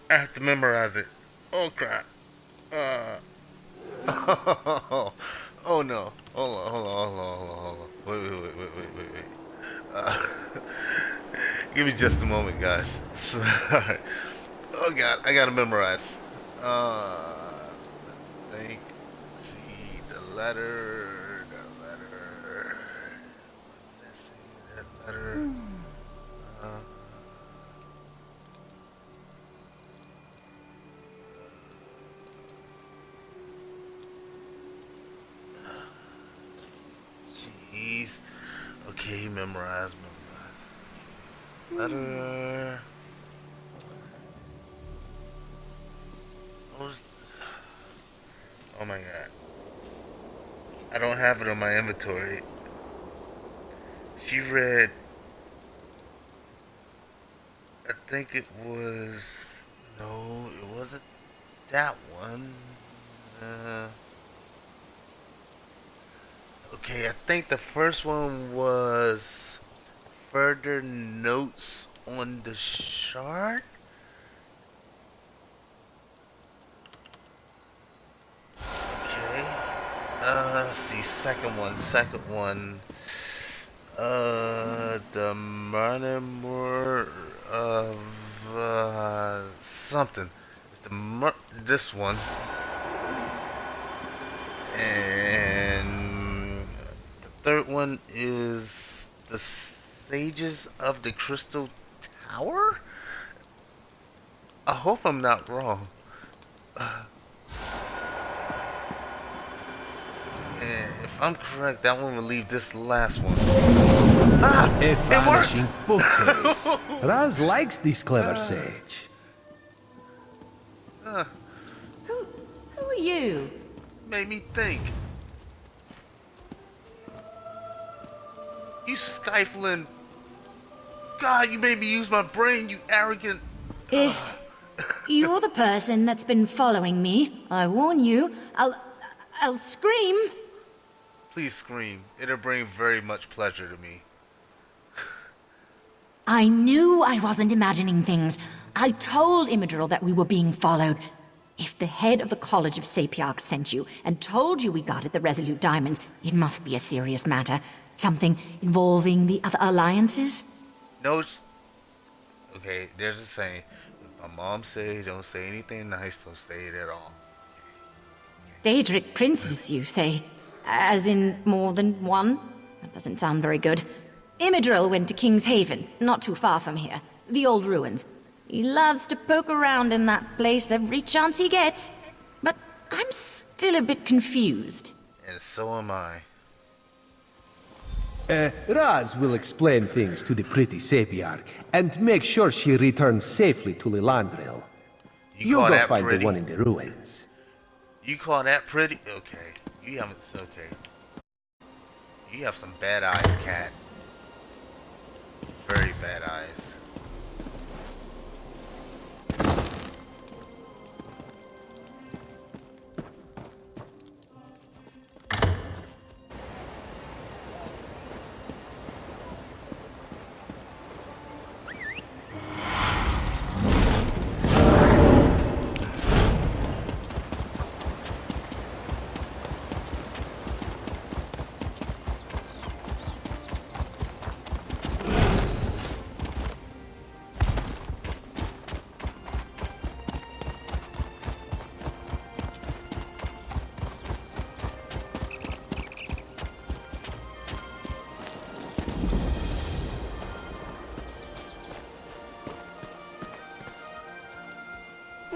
I have to memorize it. Oh crap. Oh no. Hold on. Wait. Give me just a moment, guys. Sorry. Oh god, I gotta memorize. Think. See the letter. That letter. Jeez. Okay, memorize. Letter. Oh my god. I don't have it on my inventory. She read. I think it was. No, it wasn't that one. Okay, I think the first one was further notes on the shard. Okay. Let's see, second one. The murmur of something. This one. And the third one is the Sages of the Crystal Tower? I hope I'm not wrong. And if I'm correct, that one will leave this last one. A vanishing bookcase. Raz likes this clever sage. Who are you? Made me think. You stifling. God, you made me use my brain, you arrogant. If you're the person that's been following me, I warn you, I'll scream. Please scream. It'll bring very much pleasure to me. I knew I wasn't imagining things. I told Immadril that we were being followed. If the head of the College of Sapiarchs sent you and told you we guarded the Resolute Diamonds, it must be a serious matter. Something involving the other alliances? No. Okay, there's a saying. My mom says don't say anything nice, don't say it at all. Daedric princes, you say? As in more than one? That doesn't sound very good. Immadril went to King's Haven, not too far from here. The old ruins. He loves to poke around in that place every chance he gets. But I'm still a bit confused. And so am I. Raz will explain things to the pretty Sapiarch and make sure she returns safely to Lilandril. You go find pretty? the one in the ruins. You call that pretty? Okay. You haven't. Okay. You have some bad eyes, cat. Very bad eyes.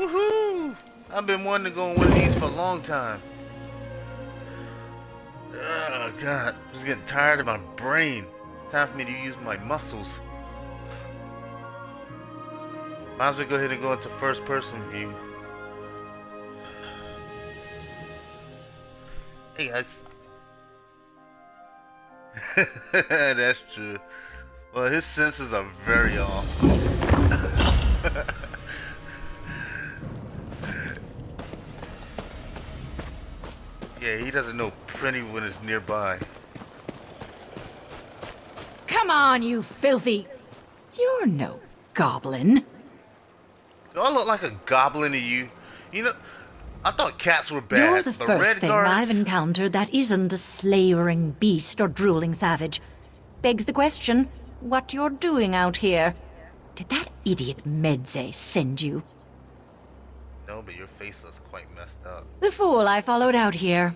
Woohoo! I've been wanting to go on one of these for a long time. Oh god, I'm just getting tired of my brain. It's time for me to use my muscles. Might as well go ahead and go into first person view. Hey guys. That's true. Well, his senses are very off. Yeah, he doesn't know plenty when it's nearby. Come on, you filthy... You're no goblin. Do I look like a goblin to you? You know, I thought cats were bad. You're the but first thing Redguards... I've encountered that isn't a slavering beast or drooling savage. Begs the question, what you're doing out here. Did that idiot Medze send you? No, but your face looks quite messed up. The fool I followed out here.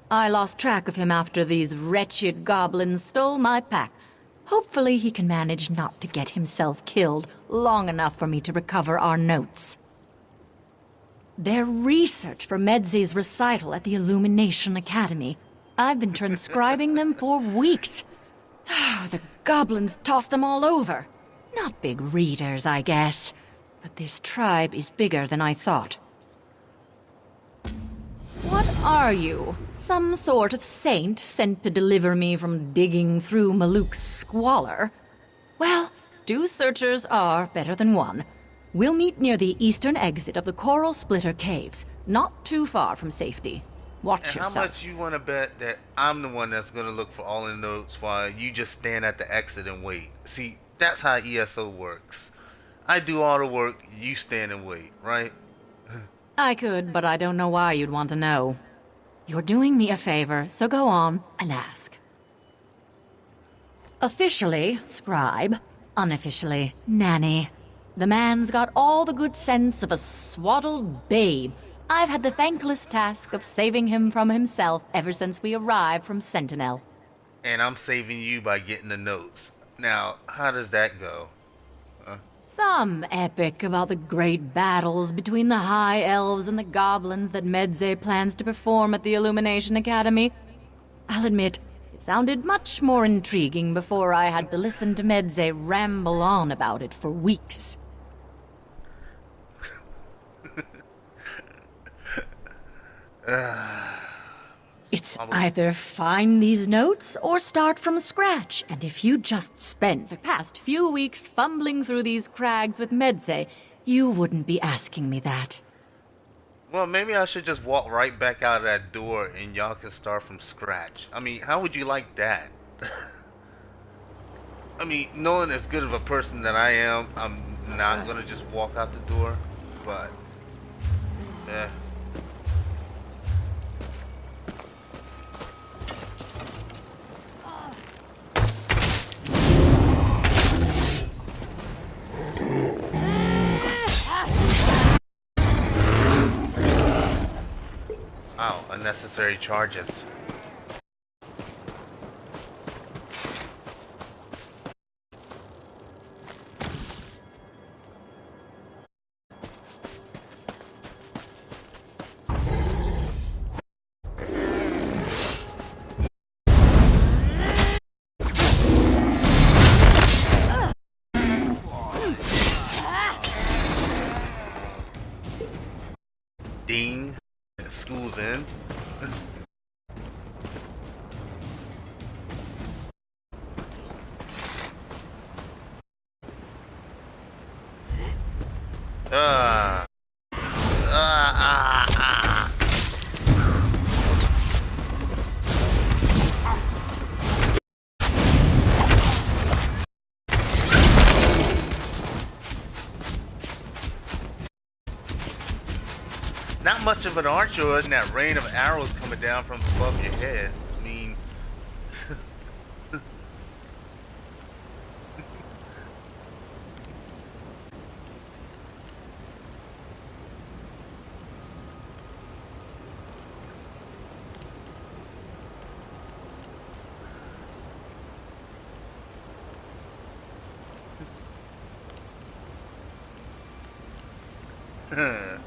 I lost track of him after these wretched goblins stole my pack. Hopefully he can manage not to get himself killed long enough for me to recover our notes. Their research for Medze's recital at the Illumination Academy. I've been transcribing them for weeks. The goblins toss them all over. Not big readers, I guess. But this tribe is bigger than I thought. What are you? Some sort of saint sent to deliver me from digging through Maluk's squalor? Well, 2 searchers are better than 1. We'll meet near the eastern exit of the Coral Splitter Caves, not too far from safety. Watch And yourself. how much you want to bet that I'm the one that's going to look for all the notes while you just stand at the exit and wait? See, that's how ESO works. I do all the work, you stand and wait, right? I could, but I don't know why you'd want to know. You're doing me a favor, so go on and ask. Officially, scribe. Unofficially, nanny. The man's got all the good sense of a swaddled babe. I've had the thankless task of saving him from himself ever since we arrived from Sentinel. And I'm saving you by getting the notes. Now, how does that go? Some epic about the great battles between the High Elves and the Goblins that Medze plans to perform at the Illumination Academy. I'll admit, it sounded much more intriguing before I had to listen to Medze ramble on about it for weeks. It's either find these notes or start from scratch, and if you just spent the past few weeks fumbling through these crags with Medze, you wouldn't be asking me that. Well, maybe I should just walk right back out of that door and y'all can start from scratch. I mean, how would you like that? I mean, knowing as good of a person that I am, I'm not gonna just walk out the door, but... yeah. Wow, unnecessary charges. Ding. School's in. Not much of an archer in that rain of arrows coming down from above your head. I mean... Hi.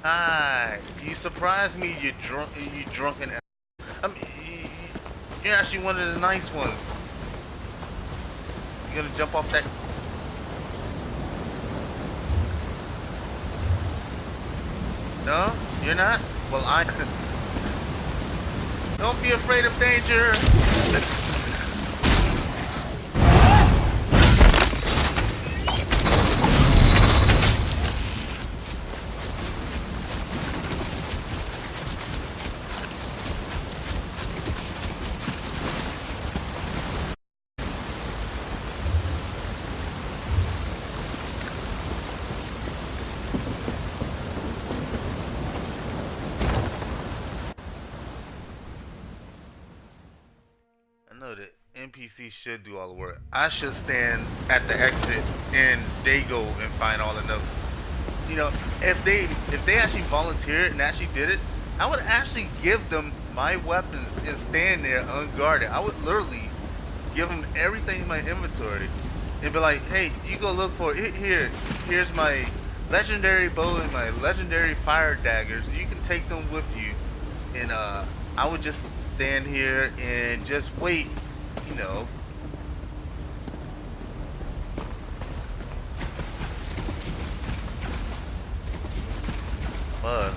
Hi. You surprised me, you drunken ass. I mean, you're actually one of the nice ones. You gonna jump off that? No? You're not? Well, I... Don't be afraid of danger! I know that NPC should do all the work. I should stand at the exit and they go and find all the notes. You know, if they actually volunteered and actually did it, I would actually give them my weapons and stand there unguarded. I would literally give them everything in my inventory and be like, hey, you go look for it. Here's my legendary bow and my legendary fire daggers. You can take them with you. And I would just stand here and just wait, you know. But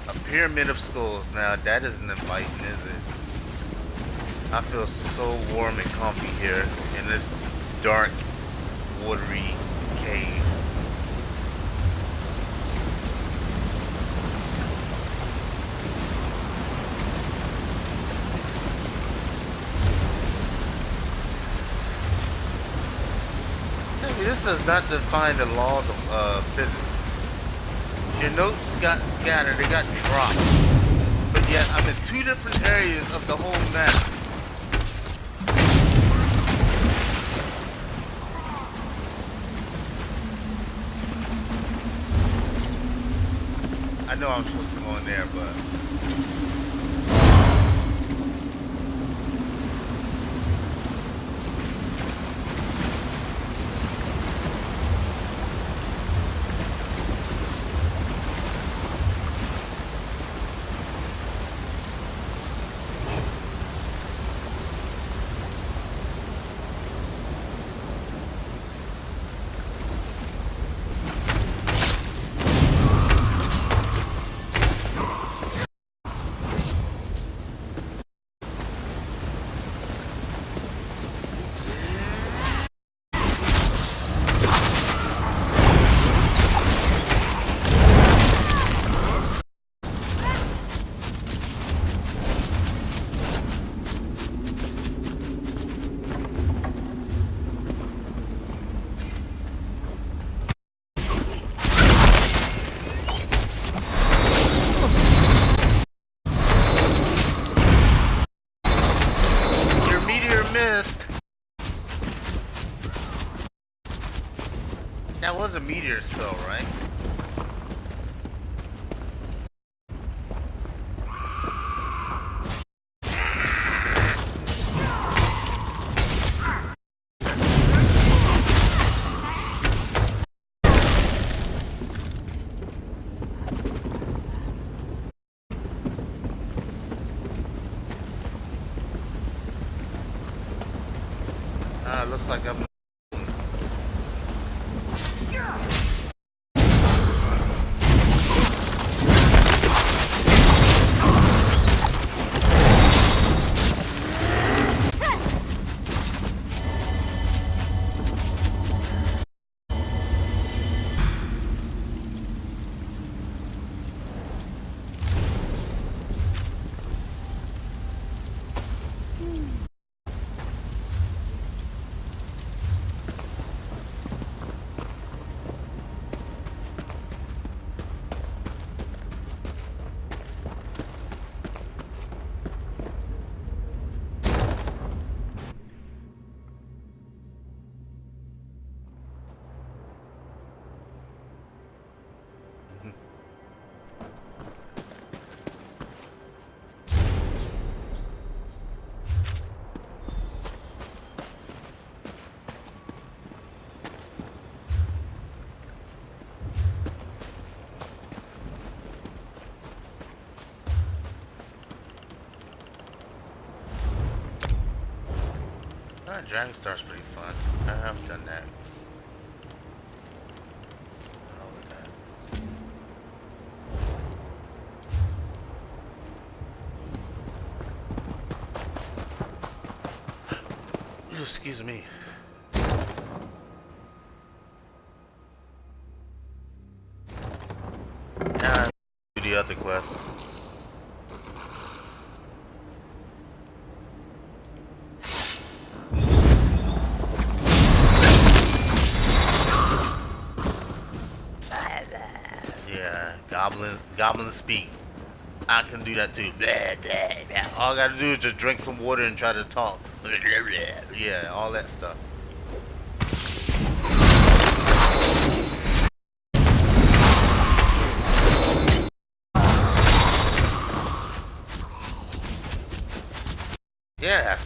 a pyramid of skulls. Now that isn't inviting, is it? I feel so warm and comfy here in this dark, watery cave. This does not define the laws of physics. Your notes got scattered, they got dropped. But yet I'm in two different areas of the whole map. I know I'm supposed to go in there, but... That was a meteor spell, right? Looks like I'm... Dragon Star's pretty fun. I have done that. All of that. Excuse me. Now do the other quest. Yeah, goblin speak. I can do that too. Blah, blah, blah. All I gotta do is just drink some water and try to talk. Blah, blah, blah. Yeah, all that stuff. Yeah.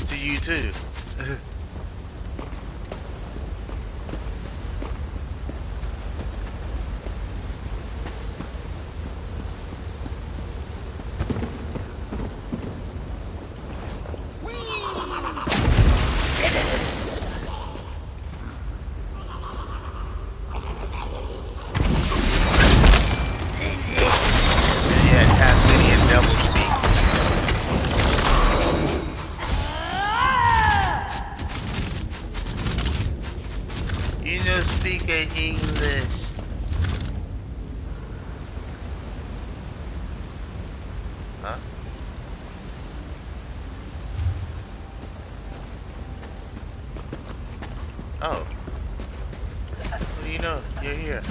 To you too. English. Huh? Oh. What do you know? You're here.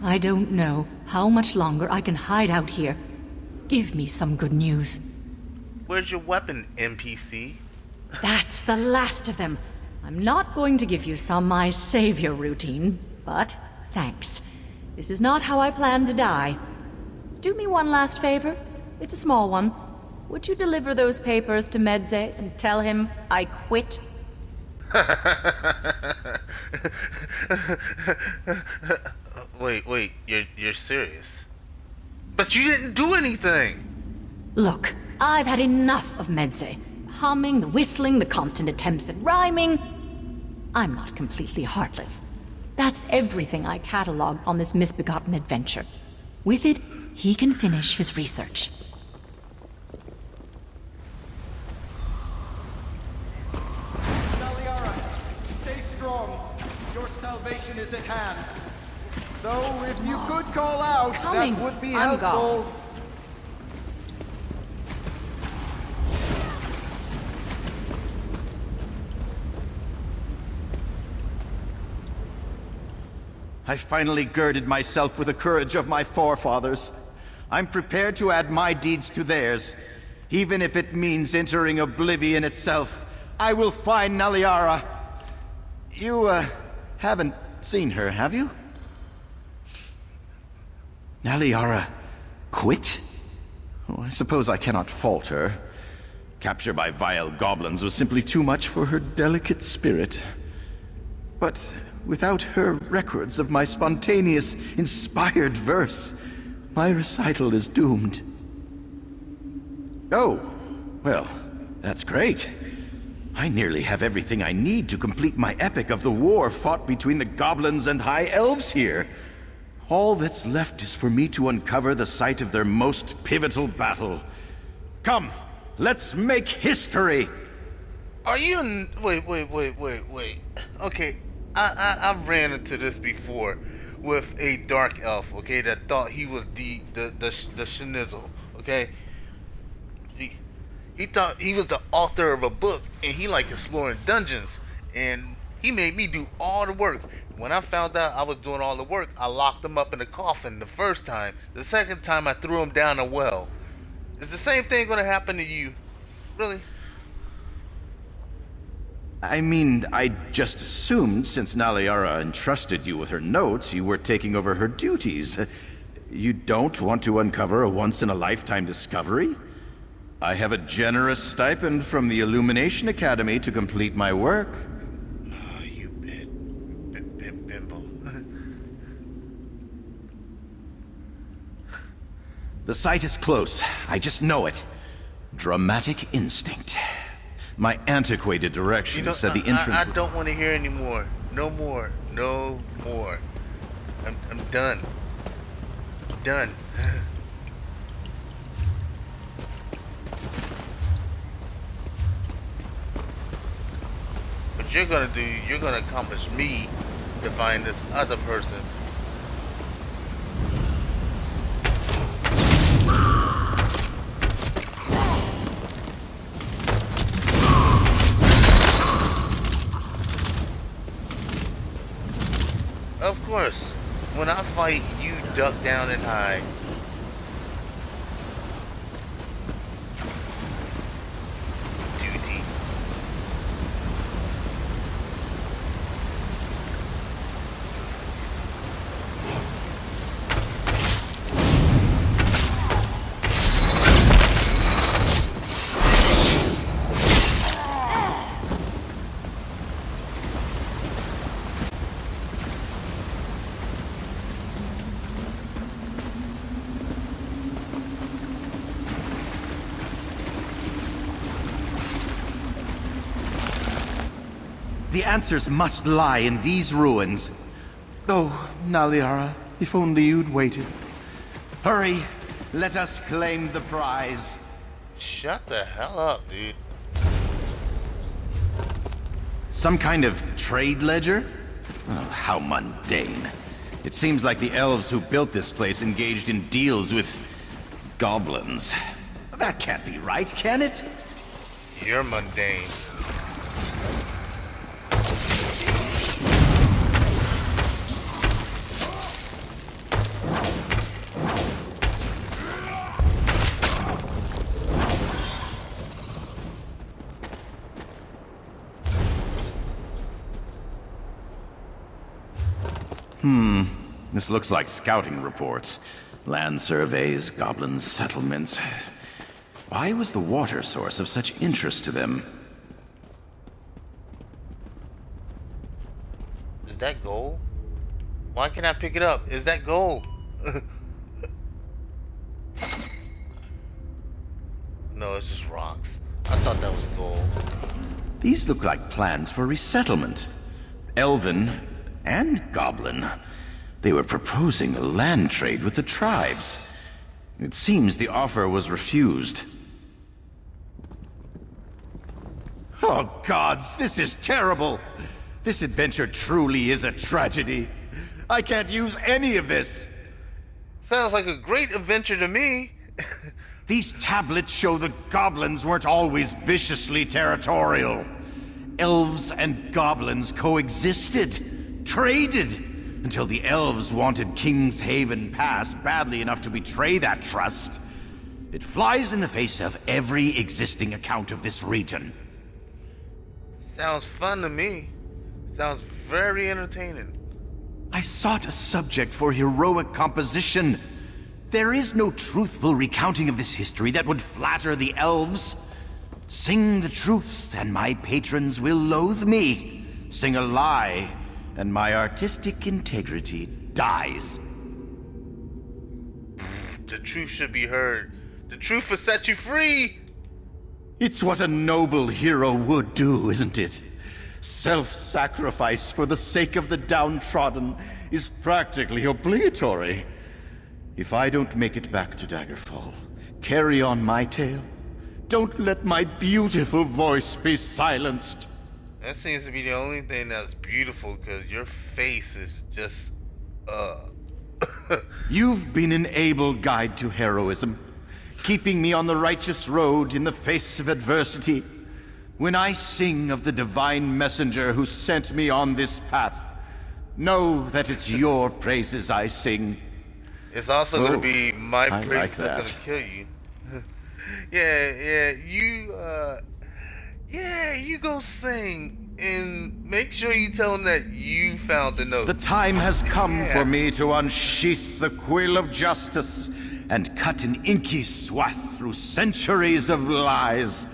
I don't know how much longer I can hide out here. Give me some good news. Where's your weapon, NPC? That's the last of them. I'm not going to give you some my savior routine, but thanks. This is not how I plan to die. Do me one last favor. It's a small one. Would you deliver those papers to Medze and tell him I quit? Wait, you're serious? But you didn't do anything! Look, I've had enough of Medze. The humming, the whistling, the constant attempts at rhyming. I'm not completely heartless. That's everything I cataloged on this misbegotten adventure. With it, he can finish his research. Naliara, stay strong. Your salvation is at hand. Though if you could call out, that would be helpful. I finally girded myself with the courage of my forefathers. I'm prepared to add my deeds to theirs. Even if it means entering oblivion itself, I will find Naliara. You, haven't seen her, have you? Naliara quit? Oh, I suppose I cannot fault her. Capture by vile goblins was simply too much for her delicate spirit. But without her records of my spontaneous, inspired verse, my recital is doomed. Oh, well, that's great. I nearly have everything I need to complete my epic of the war fought between the goblins and high elves here. All that's left is for me to uncover the site of their most pivotal battle. Come, let's make history! Are you wait. Okay, I've ran into this before with a dark elf, okay, that thought he was the Shinizzle, okay? See, he thought he was the author of a book, and he liked exploring dungeons, and he made me do all the work. When I found out I was doing all the work, I locked him up in the coffin the first time. The second time, I threw him down a well. Is the same thing gonna happen to you? Really? I mean, I just assumed since Naliara entrusted you with her notes, you were taking over her duties. You don't want to uncover a once-in-a-lifetime discovery? I have a generous stipend from the Illumination Academy to complete my work. Oh, you bimbo. The site is close. I just know it. Dramatic instinct. My antiquated directions said the entrance. I don't want to hear anymore. No more. No more. I'm done. Done. What you're gonna do, you're gonna accomplish me to find this other person. Of course, when I fight, you duck down and hide. Duty. The answers must lie in these ruins. Oh, Naliara, if only you'd waited. Hurry, let us claim the prize. Shut the hell up, dude. Some kind of trade ledger? Oh, how mundane. It seems like the elves who built this place engaged in deals with goblins. That can't be right, can it? You're mundane. This looks like scouting reports. Land surveys, goblin settlements. Why was the water source of such interest to them? Is that gold? Why can't I pick it up? Is that gold? No, it's just rocks. I thought that was gold. These look like plans for resettlement. Elven and goblin. They were proposing a land trade with the tribes. It seems the offer was refused. Oh gods, this is terrible! This adventure truly is a tragedy. I can't use any of this. Sounds like a great adventure to me. These tablets show the goblins weren't always viciously territorial. Elves and goblins coexisted, traded, until the elves wanted King's Haven Pass badly enough to betray that trust. It flies in the face of every existing account of this region. Sounds fun to me. Sounds very entertaining. I sought a subject for heroic composition. There is no truthful recounting of this history that would flatter the elves. Sing the truth, and my patrons will loathe me. Sing a lie, and my artistic integrity dies. The truth should be heard. The truth will set you free. It's what a noble hero would do, isn't it? Self-sacrifice for the sake of the downtrodden is practically obligatory. If I don't make it back to Daggerfall, carry on my tale. Don't let my beautiful voice be silenced. That seems to be the only thing that's beautiful, because your face is just, You've been an able guide to heroism, keeping me on the righteous road in the face of adversity. When I sing of the divine messenger who sent me on this path, know that it's your praises I sing. It's also going to be my I praises like that's that. going to kill you. You go sing and make sure you tell them that you found the note. The time has come for me to unsheath the quill of justice and cut an inky swath through centuries of lies.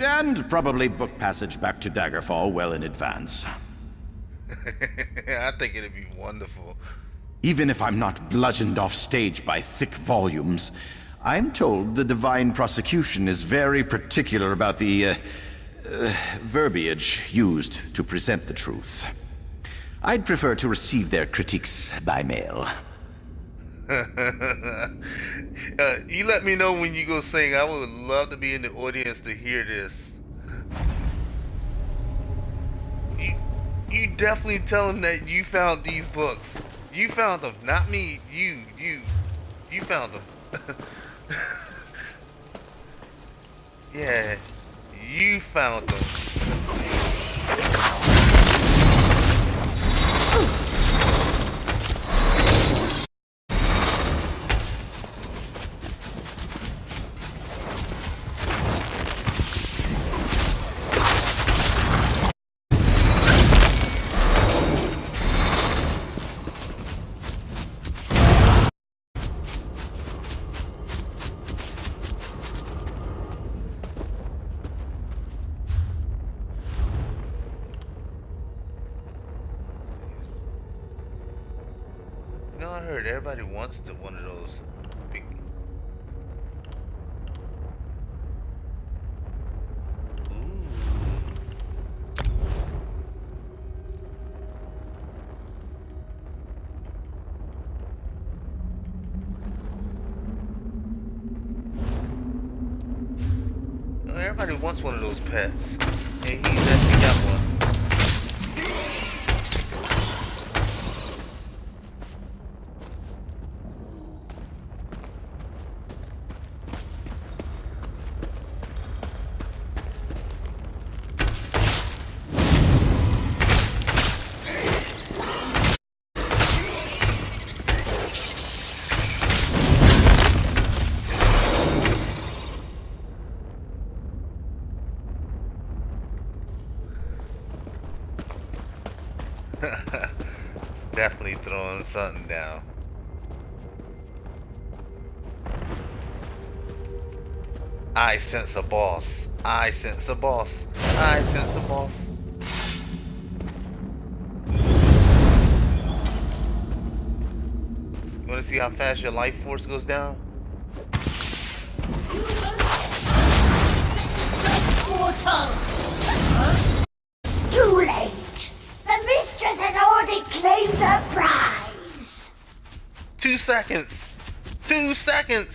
And probably book passage back to Daggerfall well in advance. I think it'd be wonderful. Even if I'm not bludgeoned off stage by thick volumes, I'm told the Divine Prosecution is very particular about the verbiage used to present the truth. I'd prefer to receive their critiques by mail. You let me know when you go sing. I would love to be in the audience to hear this. You definitely tell them that you found these books. You found them, not me. You found them. Yeah, you found them. You know, I heard everybody wants one of those big... You know, everybody wants one of those pets, and he's actually got one. Definitely throwing something down. I sense a boss. I sense a boss. I sense a boss. You wanna see how fast your life force goes down? Portal! Too late! The mistress has already claimed her prize! 2 seconds! 2 seconds!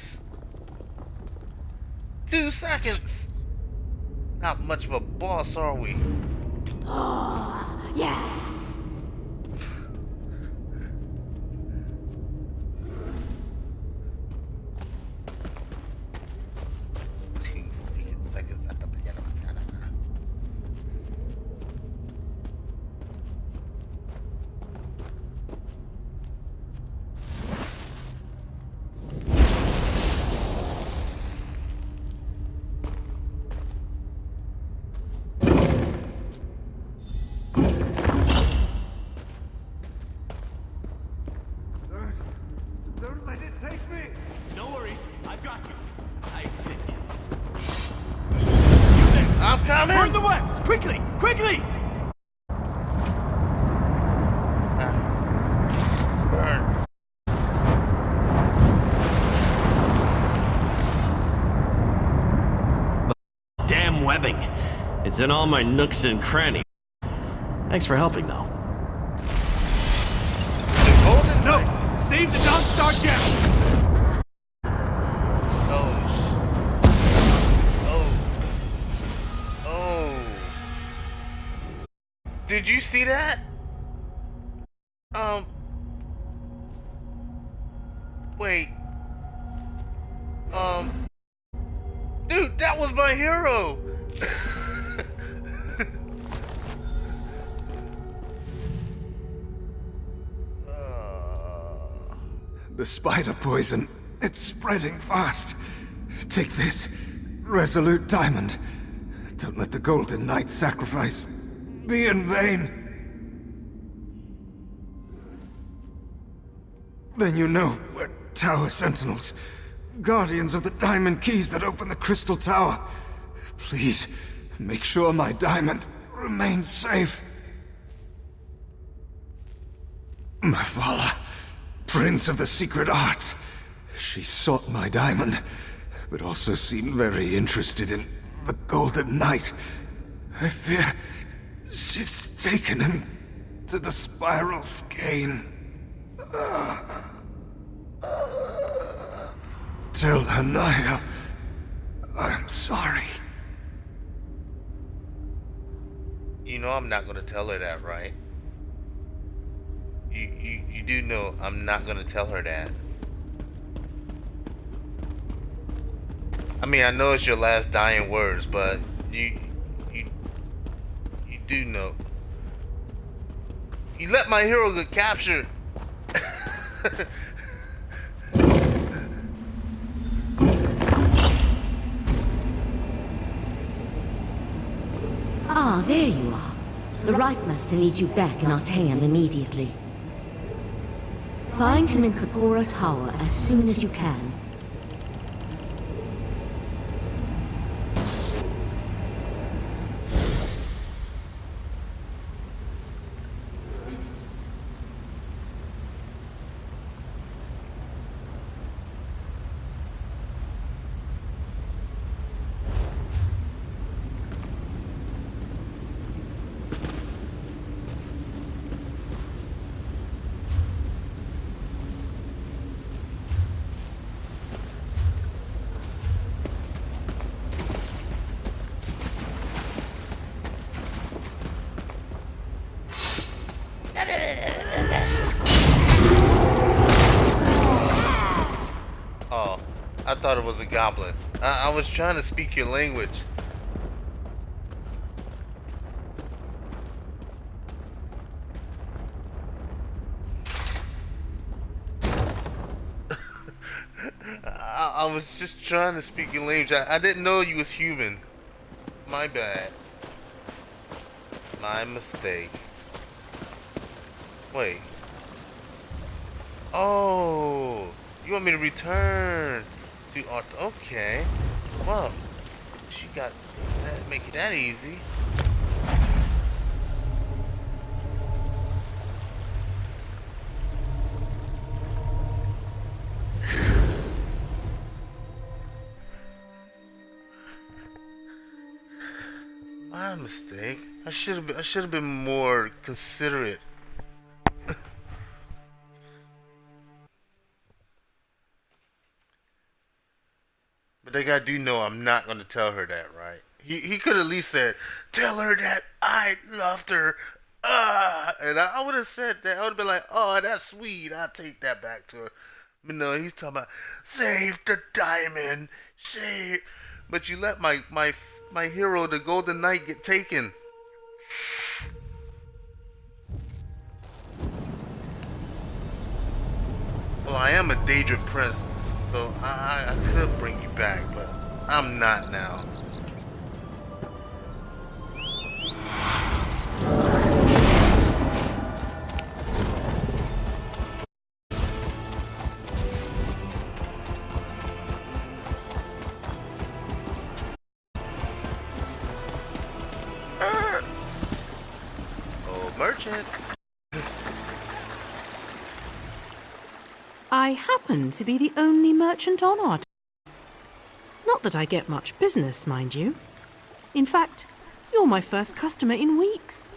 2 seconds! Not much of a boss, are we? Oh, yeah! Don't let it take me! No worries, I've got you. I think. I'm coming! Burn the webs! Quickly! Quickly! Burn. Damn webbing. It's in all my nooks and crannies. Thanks for helping, though. No! Save the Dark Star gem! Oh. Did you see that? Wait. Dude, that was my hero! The spider poison, it's spreading fast. Take this, resolute diamond. Don't let the Golden Knight's sacrifice be in vain. Then you know we're Tower Sentinels, guardians of the diamond keys that open the Crystal Tower. Please, make sure my diamond remains safe. My Vala, Prince of the Secret Arts, She sought my diamond, but also seemed very interested in the Golden Knight. I fear she's taken him to the Spiral Skein. Tell her, Naya, I'm sorry. You know I'm not gonna tell her that, right? You do know I'm not gonna tell her that. I mean, I know it's your last dying words, but you do know. You let my hero get captured. Ah, there you are. The Right Master needs you back in Artaeum immediately. Find him in Kapora Tower as soon as you can. Oh, I thought it was a goblin. I was trying to speak your language. I was just trying to speak your language. I didn't know you was human. My bad. My mistake. Wait. Oh, you want me to return to Art? Okay. Well, she got that. Make it that easy. My mistake. I should have been more considerate. But that guy do know I'm not gonna tell her that, right? He could at least said, "Tell her that I loved her." And I would have said that. I would have been like, "Oh, that's sweet. I'll take that back to her." But no, he's talking about save the diamond, save. But you let my hero, the Golden Knight, get taken. Well, I am a Daedric prince, so I could bring you back, but I'm not now. Oh, merchant. I happen to be the only merchant on Art. Not that I get much business, mind you. In fact, you're my first customer in weeks.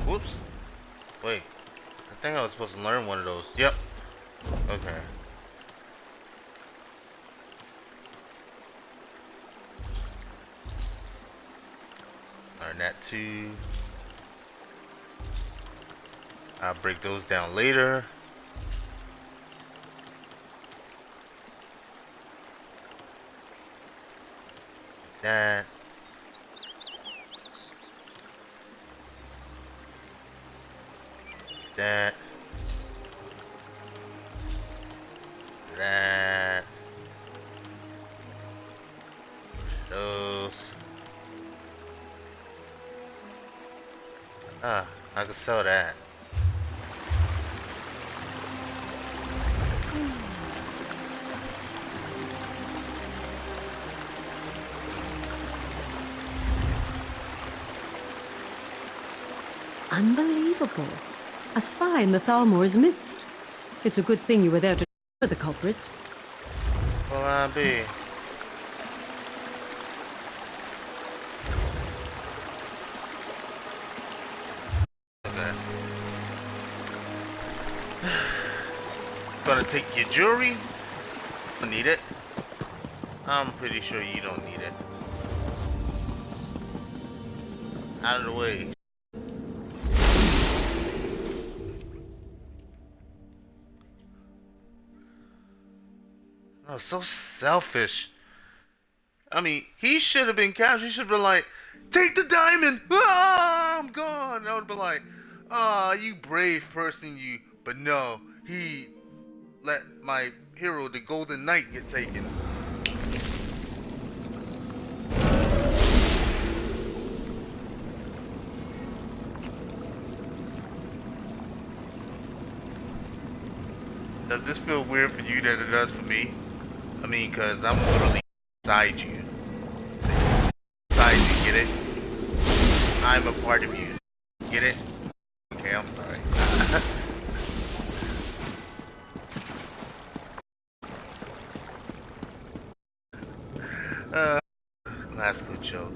Whoops. Wait. I think I was supposed to learn one of those. Yep. Okay. Learn that too. I'll break those down later. That. That. That. Those. Ah, I can sell that. Unbelievable. A spy in the Thalmor's midst. It's a good thing you were there to the culprit. Well, I be. Okay. Gonna take your jewelry. Don't need it. I'm pretty sure you don't need it. Out of the way. Oh, so selfish. I mean, he should have been captured. He should have been like, take the diamond! Ah, I'm gone! I would have been like, ah, you brave person, you. But no, he let my hero, the Golden Knight, get taken. Does this feel weird for you that it does for me? I mean, cause I'm literally inside you. Inside you, get it? I'm a part of you. Get it? Okay, I'm sorry. That's a good joke.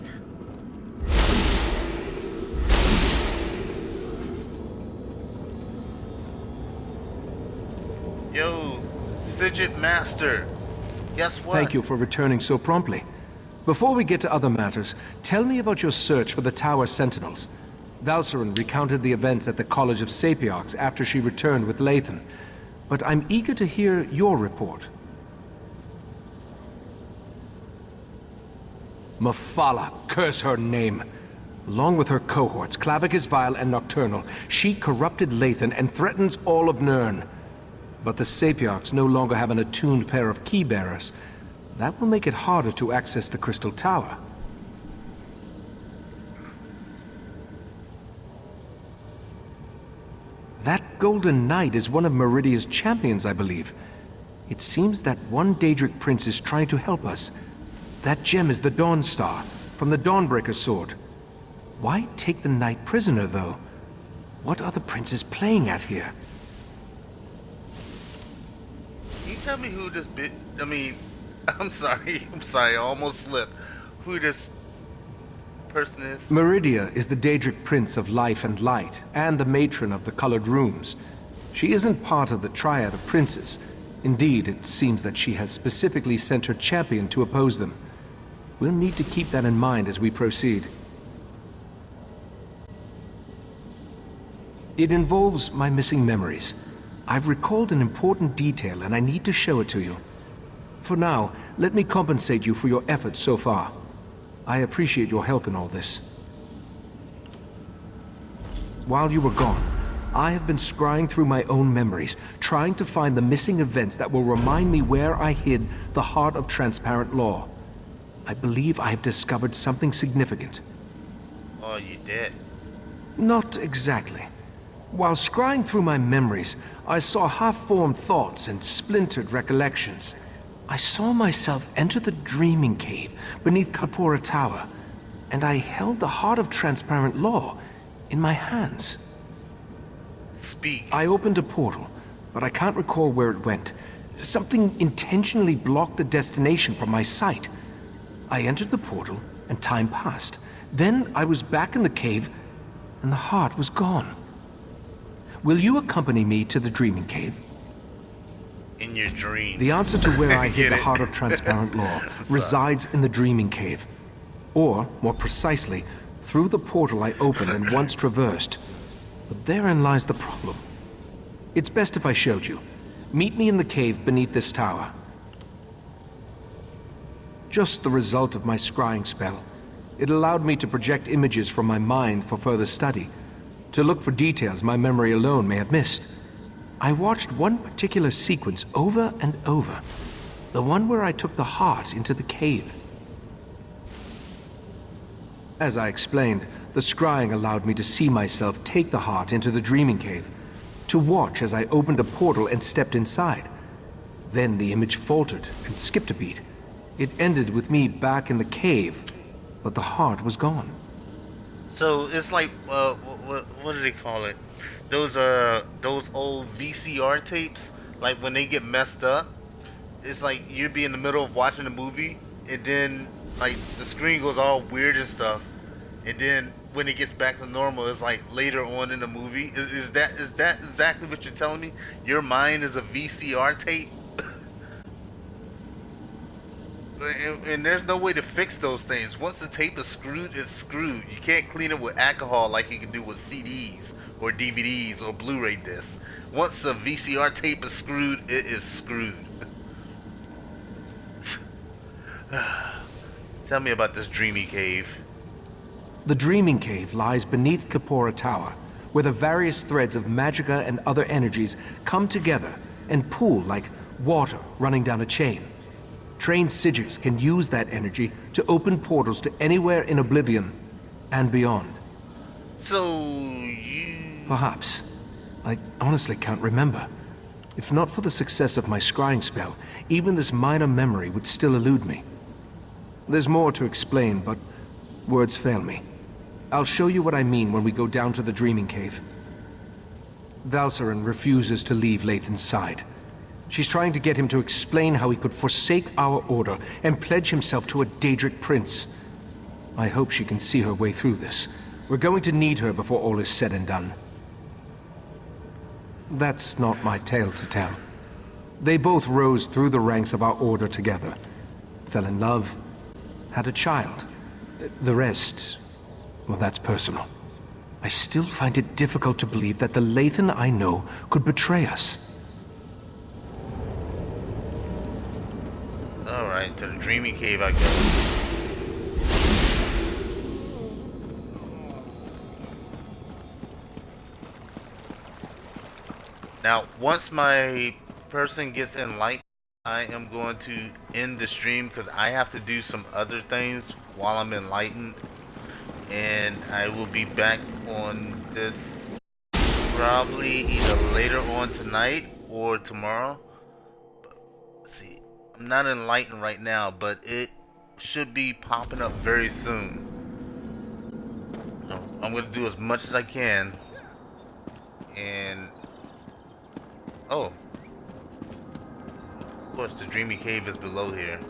Yo, Sigit Master. Guess what? Thank you for returning so promptly. Before we get to other matters, tell me about your search for the Tower Sentinels. Valcerin recounted the events at the College of Sapiarchs after she returned with Lathan. But I'm eager to hear your report. Mephala, curse her name. Along with her cohorts, Clavicus Vile and Nocturnal, she corrupted Lathan and threatens all of Nirn. But the Sapiarchs no longer have an attuned pair of key-bearers. That will make it harder to access the Crystal Tower. That Golden Knight is one of Meridia's champions, I believe. It seems that one Daedric prince is trying to help us. That gem is the Dawn Star, from the Dawnbreaker sword. Why take the knight prisoner, though? What are the princes playing at here? Can you tell me who this bit? I mean, I'm sorry, I almost slipped. Who this person is? Meridia is the Daedric Prince of Life and Light, and the matron of the Colored Rooms. She isn't part of the Triad of Princes. Indeed, it seems that she has specifically sent her champion to oppose them. We'll need to keep that in mind as we proceed. It involves my missing memories. I've recalled an important detail and I need to show it to you. For now, let me compensate you for your efforts so far. I appreciate your help in all this. While you were gone, I have been scrying through my own memories, trying to find the missing events that will remind me where I hid the heart of transparent law. I believe I have discovered something significant. Oh, you did? Not exactly. While scrying through my memories, I saw half-formed thoughts and splintered recollections. I saw myself enter the Dreaming Cave beneath Kapora Tower, and I held the heart of transparent law in my hands. Speak. I opened a portal, but I can't recall where it went. Something intentionally blocked the destination from my sight. I entered the portal, and time passed. Then I was back in the cave, and the heart was gone. Will you accompany me to the Dreaming Cave? In your dreams. The answer to where I hid the heart of transparent law resides in the Dreaming Cave. Or, more precisely, through the portal I opened and once traversed. But therein lies the problem. It's best if I showed you. Meet me in the cave beneath this tower. Just the result of my scrying spell. It allowed me to project images from my mind for further study, to look for details my memory alone may have missed. I watched one particular sequence over and over, the one where I took the heart into the cave. As I explained, the scrying allowed me to see myself take the heart into the dreaming cave, to watch as I opened a portal and stepped inside. Then the image faltered and skipped a beat. It ended with me back in the cave, but the heart was gone. So it's like, what do they call it? Those old VCR tapes, like when they get messed up, it's like you'd be in the middle of watching a movie, and then like the screen goes all weird and stuff, and then when it gets back to normal, it's like later on in the movie. Is that exactly what you're telling me? Your mind is a VCR tape? And there's no way to fix those things. Once the tape is screwed, it's screwed. You can't clean it with alcohol like you can do with CDs or DVDs or Blu-ray discs. Once a VCR tape is screwed, it is screwed. Tell me about this dreamy cave. The dreaming cave lies beneath Kapora Tower, where the various threads of magicka and other energies come together and pool like water running down a chain. Trained Sigils can use that energy to open portals to anywhere in Oblivion and beyond. So you... Perhaps. I honestly can't remember. If not for the success of my scrying spell, even this minor memory would still elude me. There's more to explain, but words fail me. I'll show you what I mean when we go down to the Dreaming Cave. Valsarin refuses to leave Lathan's side. She's trying to get him to explain how he could forsake our order and pledge himself to a Daedric prince. I hope she can see her way through this. We're going to need her before all is said and done. That's not my tale to tell. They both rose through the ranks of our order together, fell in love, had a child. The rest, well, that's personal. I still find it difficult to believe that the Lathan I know could betray us. Alright, to the dreamy cave I go. Now, once my person gets enlightened, I am going to end the stream because I have to do some other things while I'm enlightened. And I will be back on this probably either later on tonight or tomorrow. But, let's see. I'm not enlightened right now, but it should be popping up very soon. So I'm going to do as much as I can. And... oh. Of course, the dreamy cave is below here.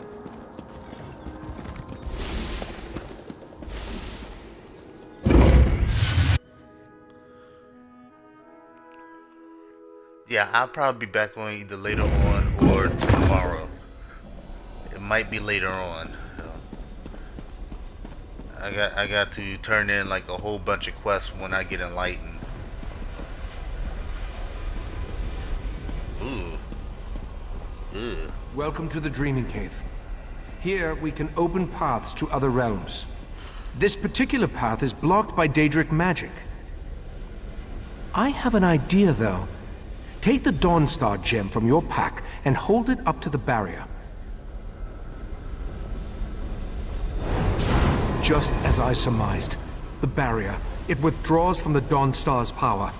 Yeah, I'll probably be back on either later on or tomorrow. It might be later on. So I got to turn in like a whole bunch of quests when I get enlightened. Ooh. Ooh. Welcome to the Dreaming Cave. Here we can open paths to other realms. This particular path is blocked by Daedric magic. I have an idea though. Take the Dawnstar gem from your pack and hold it up to the barrier. Just as I surmised, the barrier, it withdraws from the Dawnstar's power.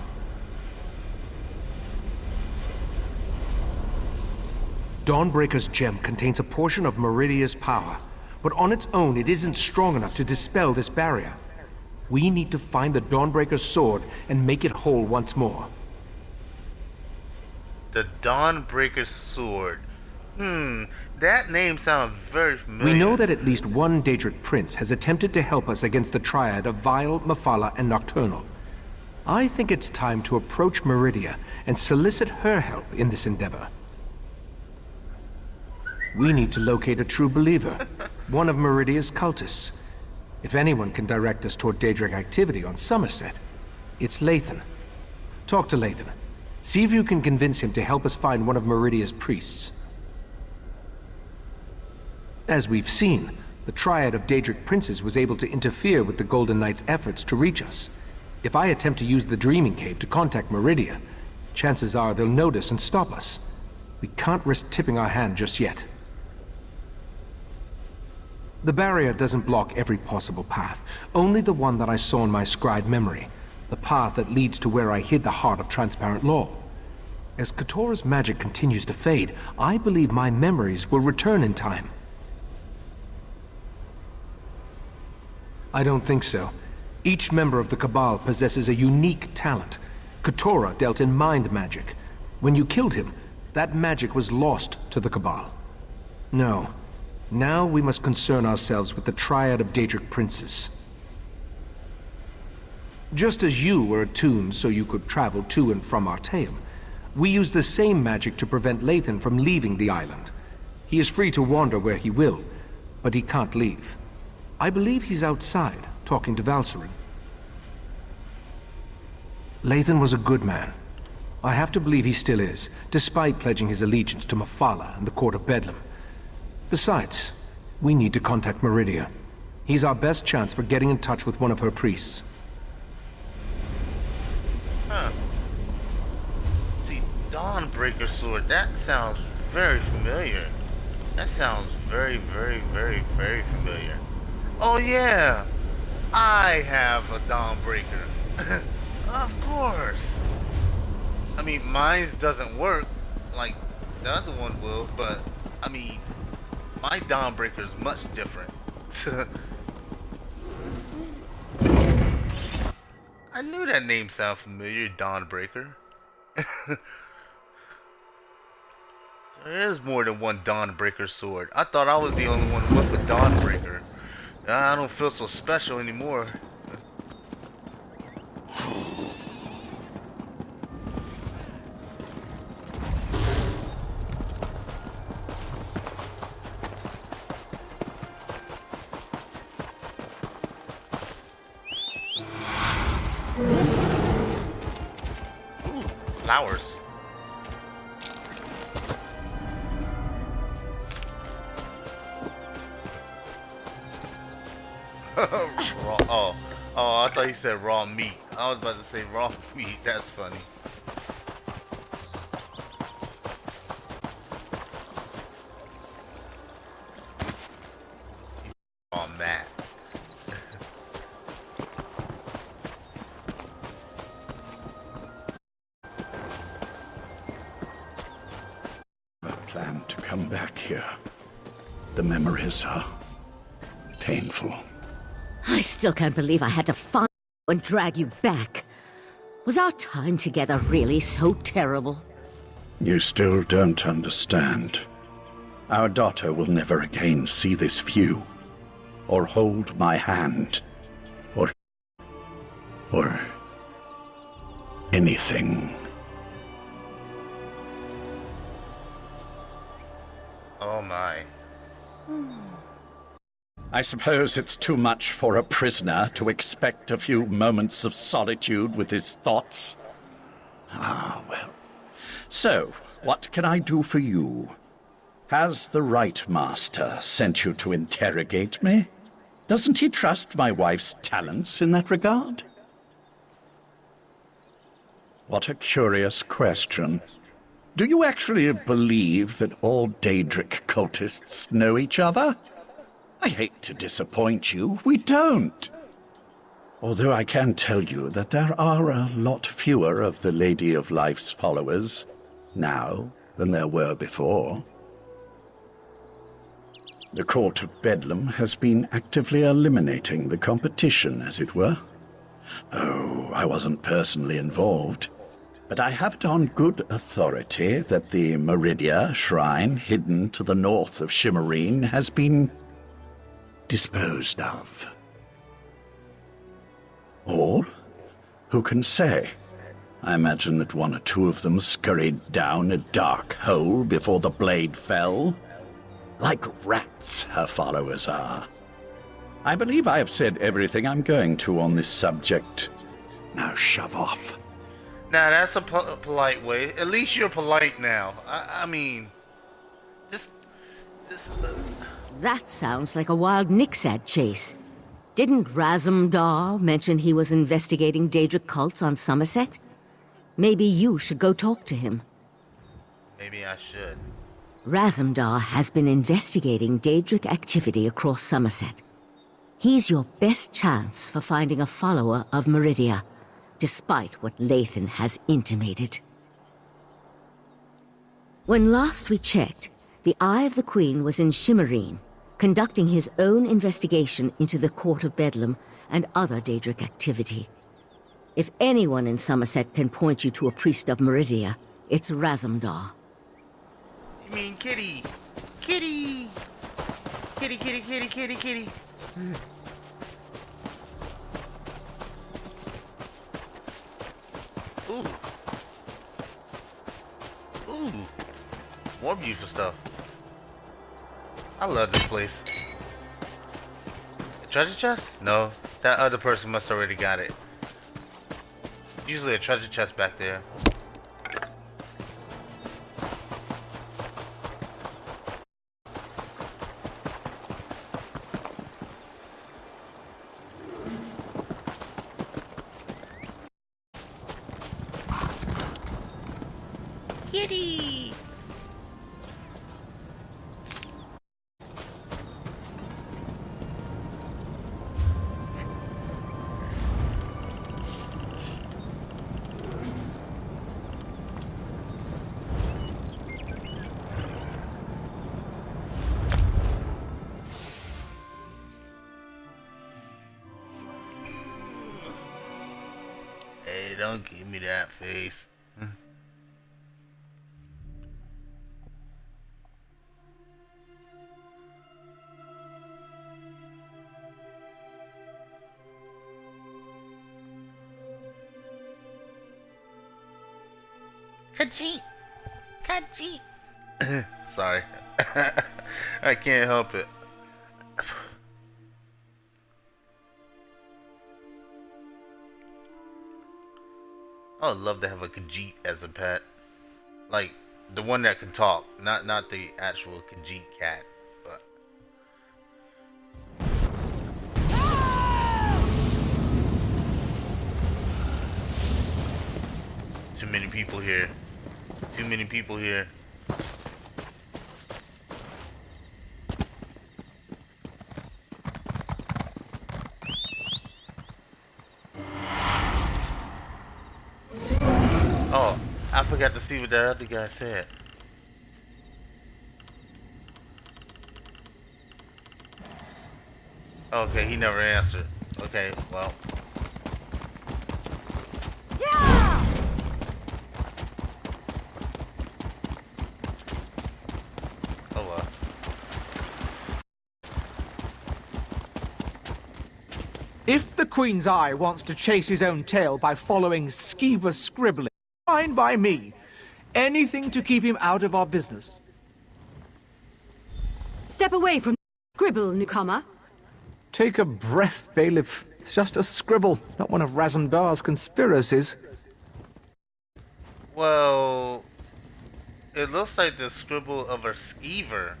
Dawnbreaker's gem contains a portion of Meridia's power, but on its own it isn't strong enough to dispel this barrier. We need to find the Dawnbreaker's sword and make it whole once more. The Dawnbreaker's sword. That name sounds very familiar. We know that at least one Daedric prince has attempted to help us against the triad of Vile, Mephala, and Nocturnal. I think it's time to approach Meridia and solicit her help in this endeavor. We need to locate a true believer, one of Meridia's cultists. If anyone can direct us toward Daedric activity on Summerset, it's Lathan. Talk to Lathan. See if you can convince him to help us find one of Meridia's priests. As we've seen, the triad of Daedric princes was able to interfere with the Golden Knight's efforts to reach us. If I attempt to use the Dreaming Cave to contact Meridia, chances are they'll notice and stop us. We can't risk tipping our hand just yet. The barrier doesn't block every possible path, only the one that I saw in my scried memory, the path that leads to where I hid the heart of transparent law. As Katora's magic continues to fade, I believe my memories will return in time. I don't think so. Each member of the Cabal possesses a unique talent. Katora dealt in mind magic. When you killed him, that magic was lost to the Cabal. No. Now we must concern ourselves with the triad of Daedric princes. Just as you were attuned so you could travel to and from Artaeum, we use the same magic to prevent Lathan from leaving the island. He is free to wander where he will, but he can't leave. I believe he's outside, talking to Valsarin. Lathan was a good man. I have to believe he still is, despite pledging his allegiance to Mephala and the Court of Bedlam. Besides, we need to contact Meridia. He's our best chance for getting in touch with one of her priests. Huh. See, Dawnbreaker Sword, that sounds very familiar. That sounds very, very, very, very familiar. Oh yeah! I have a Dawnbreaker. Of course! I mean, mine doesn't work like the other one will, but I mean, my Dawnbreaker is much different. I knew that name sounded familiar, Dawnbreaker. There is more than one Dawnbreaker sword. I thought I was the only one with a Dawnbreaker. I don't feel so special anymore. Flowers. Oh, I thought you said raw meat. I was about to say raw meat. That's funny. On that. I plan to come back here. The memories are painful. I still can't believe I had to find you and drag you back. Was our time together really so terrible? You still don't understand. Our daughter will never again see this view, or hold my hand, or anything. Oh my. I suppose it's too much for a prisoner to expect a few moments of solitude with his thoughts. Ah, well. So, what can I do for you? Has the Right Master sent you to interrogate me? Doesn't he trust my wife's talents in that regard? What a curious question. Do you actually believe that all Daedric cultists know each other? I hate to disappoint you, we don't. Although I can tell you that there are a lot fewer of the Lady of Life's followers now than there were before. The Court of Bedlam has been actively eliminating the competition, as it were. Oh, I wasn't personally involved, but I have it on good authority that the Meridia shrine hidden to the north of Shimmerine has been disposed of. Or, who can say? I imagine that one or two of them scurried down a dark hole before the blade fell. Like rats, her followers are. I believe I have said everything I'm going to on this subject. Now shove off. Now that's a polite way. At least you're polite now. I mean, just That sounds like a wild Nixad chase. Didn't Razumdar mention he was investigating Daedric cults on Summerset? Maybe you should go talk to him. Maybe I should. Razumdar has been investigating Daedric activity across Summerset. He's your best chance for finding a follower of Meridia, despite what Lathan has intimated. When last we checked, the Eye of the Queen was in Shimmerine, conducting his own investigation into the Court of Bedlam and other Daedric activity. If anyone in Summerset can point you to a priest of Meridia, it's Razumdar. You mean kitty? Kitty! Kitty, kitty, kitty, kitty, kitty. Ooh. Ooh. More beautiful stuff. I love this place. A treasure chest? No. That other person must already got it. Usually a treasure chest back there. Kitty! Hey, don't give me that face. Khajiit! Khajiit! Sorry. I can't help it. I would love to have a Khajiit as a pet. Like, the one that can talk. Not the actual Khajiit cat. But too many people here. Too many people here. Oh, I forgot to see what that other guy said. Okay, he never answered. Okay, well. Oh well. If the Queen's Eye wants to chase his own tail by following skeever scribbling, fine by me. Anything to keep him out of our business. Step away from scribble, newcomer. Take a breath, bailiff. It's just a scribble, not one of Razumdar's conspiracies. Well, it looks like the scribble of a skeever.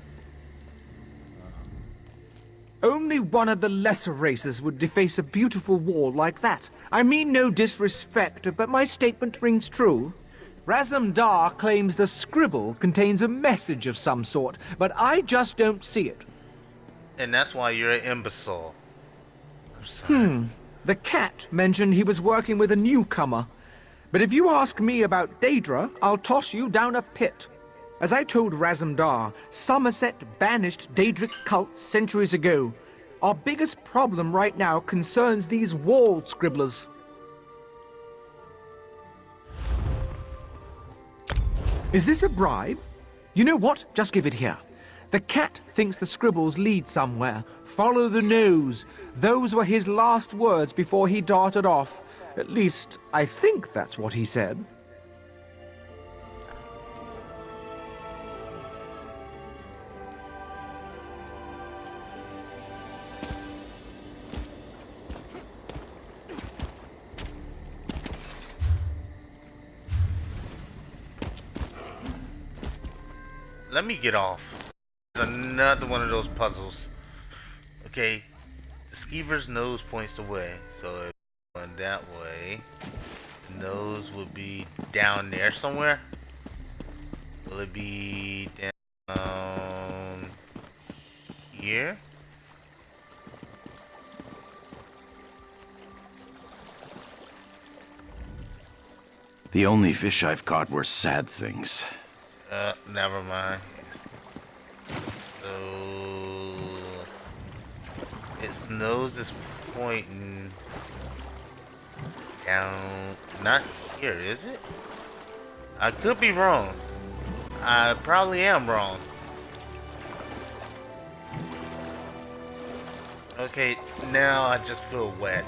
Only one of the lesser races would deface a beautiful wall like that. I mean no disrespect, but my statement rings true. Razumdar claims the scribble contains a message of some sort, but I just don't see it. And that's why you're an imbecile. I'm sorry. The cat mentioned he was working with a newcomer. But if you ask me about Daedra, I'll toss you down a pit. As I told Razumdar, Summerset banished Daedric cults centuries ago. Our biggest problem right now concerns these wall scribblers. Is this a bribe? You know what? Just give it here. The cat thinks the scribbles lead somewhere. Follow the nose. Those were his last words before he darted off. At least, I think that's what he said. Let me get off. Another one of those puzzles. Okay, the skeever's nose points the way, so if we went that way, the nose would be down there somewhere. Will it be down here. The only fish I've caught were sad things. Never mind. So its nose is pointing down. Not here, is it? I could be wrong. I probably am wrong. Okay, now I just feel wet.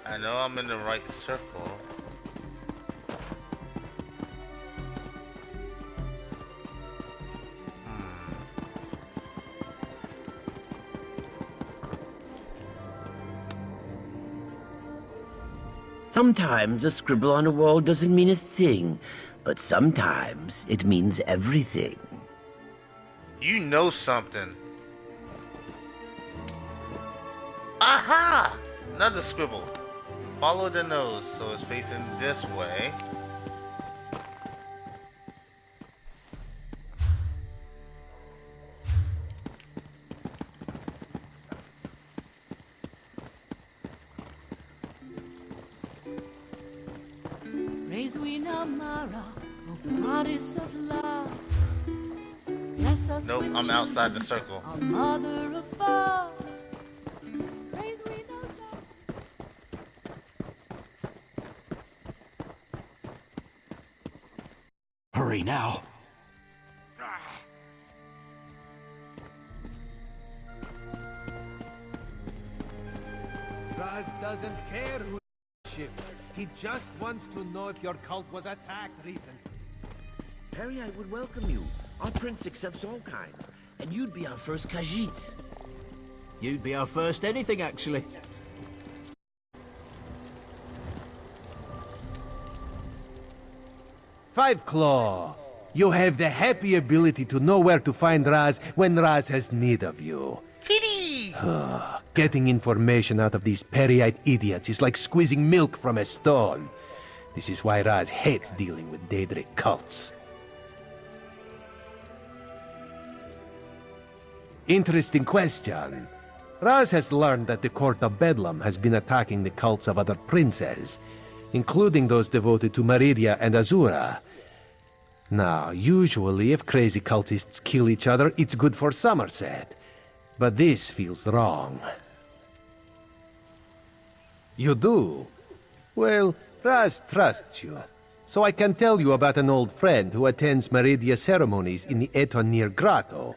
I know I'm in the right circle. Sometimes a scribble on a wall doesn't mean a thing, but sometimes it means everything. You know something. Aha! Another scribble. Follow the nose so it's facing this way. Praise we now Mara, O goddess of love. Bless us Nope, with I'm outside the children, circle. our mother above. Praise we now Hurry now. Raz doesn't care who ship. He just wants to know if your cult was attacked recently. Harry, I would welcome you. Our prince accepts all kinds, and you'd be our first Khajiit. You'd be our first anything, actually. Five Claw, you have the happy ability to know where to find Raz when Raz has need of you. Kitty! Getting information out of these Peryite idiots is like squeezing milk from a stone. This is why Raz hates dealing with Daedric cults. Interesting question. Raz has learned that the court of Bedlam has been attacking the cults of other princes, including those devoted to Meridia and Azura. Now, usually if crazy cultists kill each other, it's good for Summerset. But this feels wrong. You do? Well, Raz trusts you. So I can tell you about an old friend who attends Meridia ceremonies in the Etonir Grotto.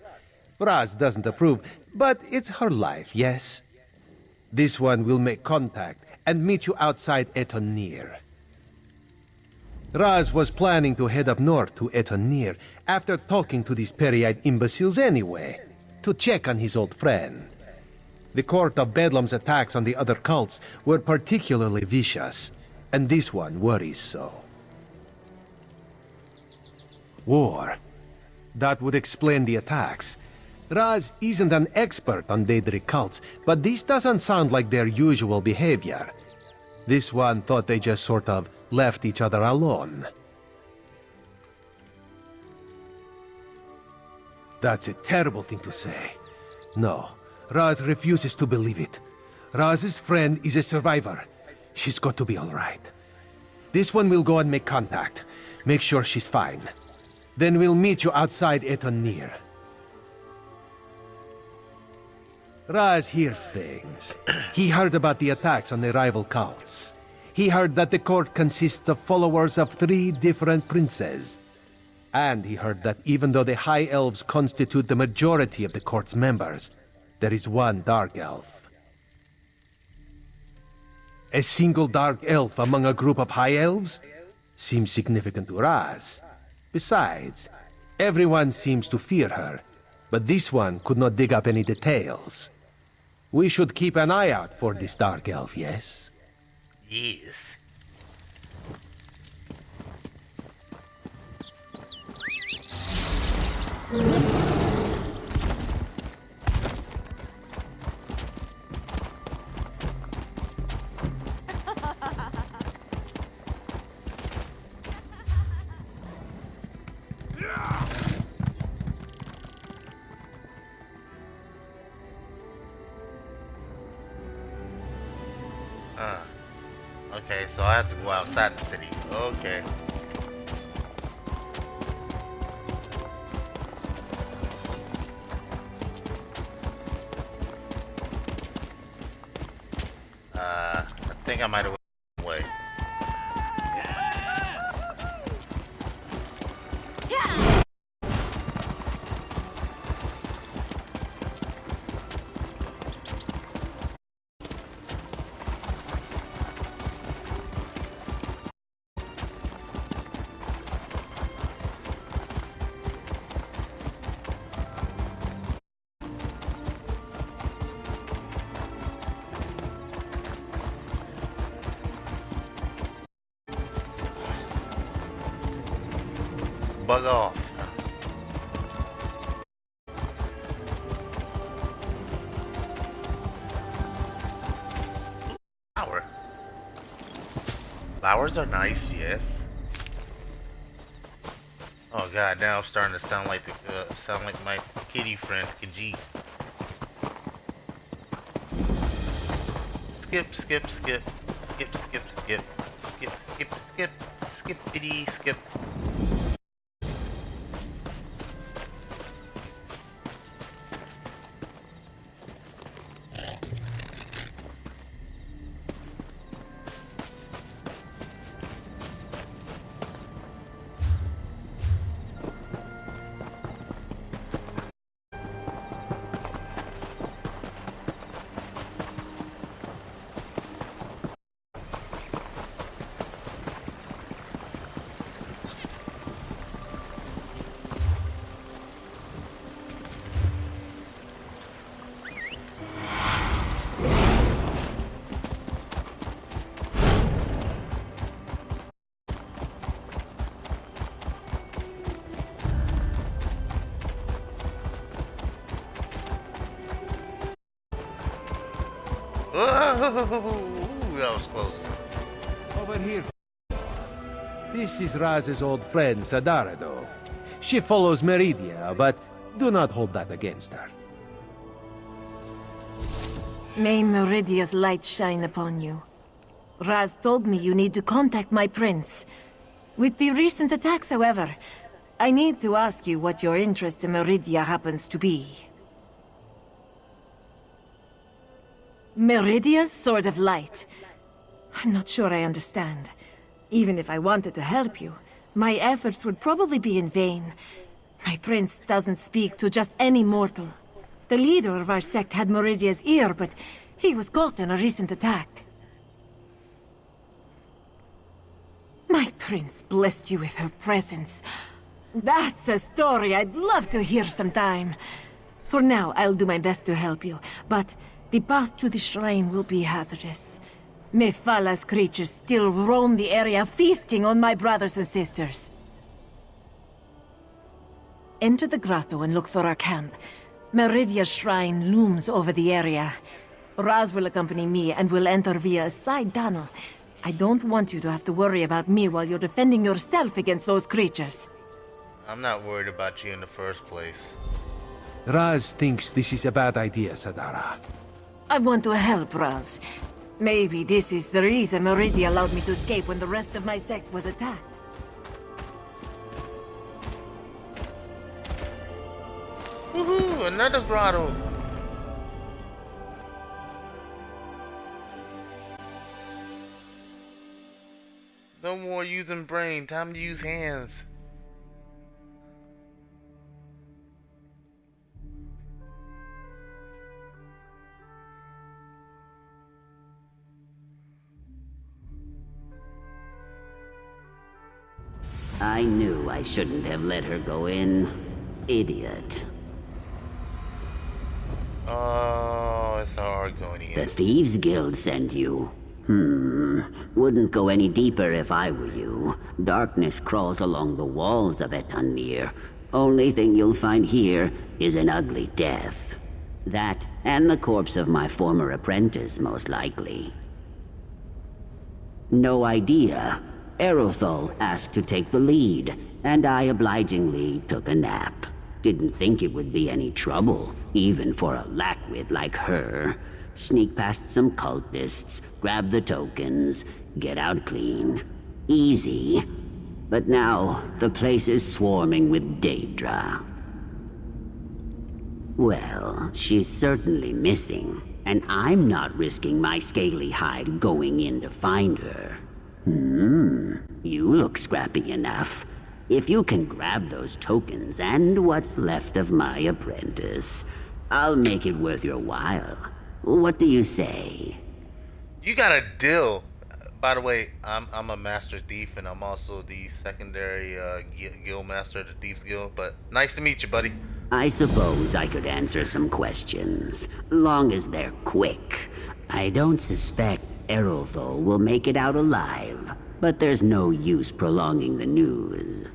Raz doesn't approve, but it's her life, yes? This one will make contact and meet you outside Etonir. Raz was planning to head up north to Etonir after talking to these Peryite imbeciles anyway, to check on his old friend. The court of Bedlam's attacks on the other cults were particularly vicious, and this one worries so. War. That would explain the attacks. Raz isn't an expert on Daedric cults, but this doesn't sound like their usual behavior. This one thought they just sort of left each other alone. That's a terrible thing to say. No, Raz refuses to believe it. Raz's friend is a survivor. She's got to be all right. This one will go and make contact. Make sure she's fine. Then we'll meet you outside Etonir. Raz hears things. He heard about the attacks on the rival cults. He heard that the court consists of followers of 3 different princes. And he heard that even though the High Elves constitute the majority of the court's members, there is one Dark Elf. A single Dark Elf among a group of High Elves? Seems significant to Raz. Besides, everyone seems to fear her, but this one could not dig up any details. We should keep an eye out for this Dark Elf, yes? Yes. Okay, so I have to go outside the city. Okay. I think I might have went away. Bug off. Flower. Flowers are nice, yes. Oh god, now I'm starting to sound like my kitty friend Khajiit. Skip, skip, skip, skip, skip, skip, skip, skip, skip, skippity, skip. Ooh, that was close. Over here. This is Raz's old friend, Sadarado. She follows Meridia, but do not hold that against her. May Meridia's light shine upon you. Raz told me you need to contact my prince. With the recent attacks, however, I need to ask you what your interest in Meridia happens to be. Meridia's Sword of Light. I'm not sure I understand. Even if I wanted to help you, my efforts would probably be in vain. My prince doesn't speak to just any mortal. The leader of our sect had Meridia's ear, but he was caught in a recent attack. My prince blessed you with her presence. That's a story I'd love to hear sometime. For now, I'll do my best to help you, but the path to the shrine will be hazardous. Mephalla's creatures still roam the area, feasting on my brothers and sisters. Enter the grotto and look for our camp. Meridia's shrine looms over the area. Raz will accompany me and will enter via a side tunnel. I don't want you to have to worry about me while you're defending yourself against those creatures. I'm not worried about you in the first place. Raz thinks this is a bad idea, Sadara. I want to help Raz. Maybe this is the reason Meridia allowed me to escape when the rest of my sect was attacked. Woohoo! Another grotto! No more using brain, time to use hands. I knew I shouldn't have let her go in. Idiot. Oh, it's Argonian. The Thieves Guild sent you. Wouldn't go any deeper if I were you. Darkness crawls along the walls of Etanir. Only thing you'll find here is an ugly death. That, and the corpse of my former apprentice, most likely. No idea. Erothal asked to take the lead, and I obligingly took a nap. Didn't think it would be any trouble, even for a lackwit like her. Sneak past some cultists, grab the tokens, get out clean. Easy. But now, the place is swarming with Daedra. Well, she's certainly missing, and I'm not risking my scaly hide going in to find her. You look scrappy enough. If you can grab those tokens and what's left of my apprentice, I'll make it worth your while. What do you say? You got a deal. By the way, I'm a master thief, and I'm also the secondary guild master of the Thieves Guild. But nice to meet you, buddy. I suppose I could answer some questions, long as they're quick. I don't suspect Erothal will make it out alive, but there's no use prolonging the news.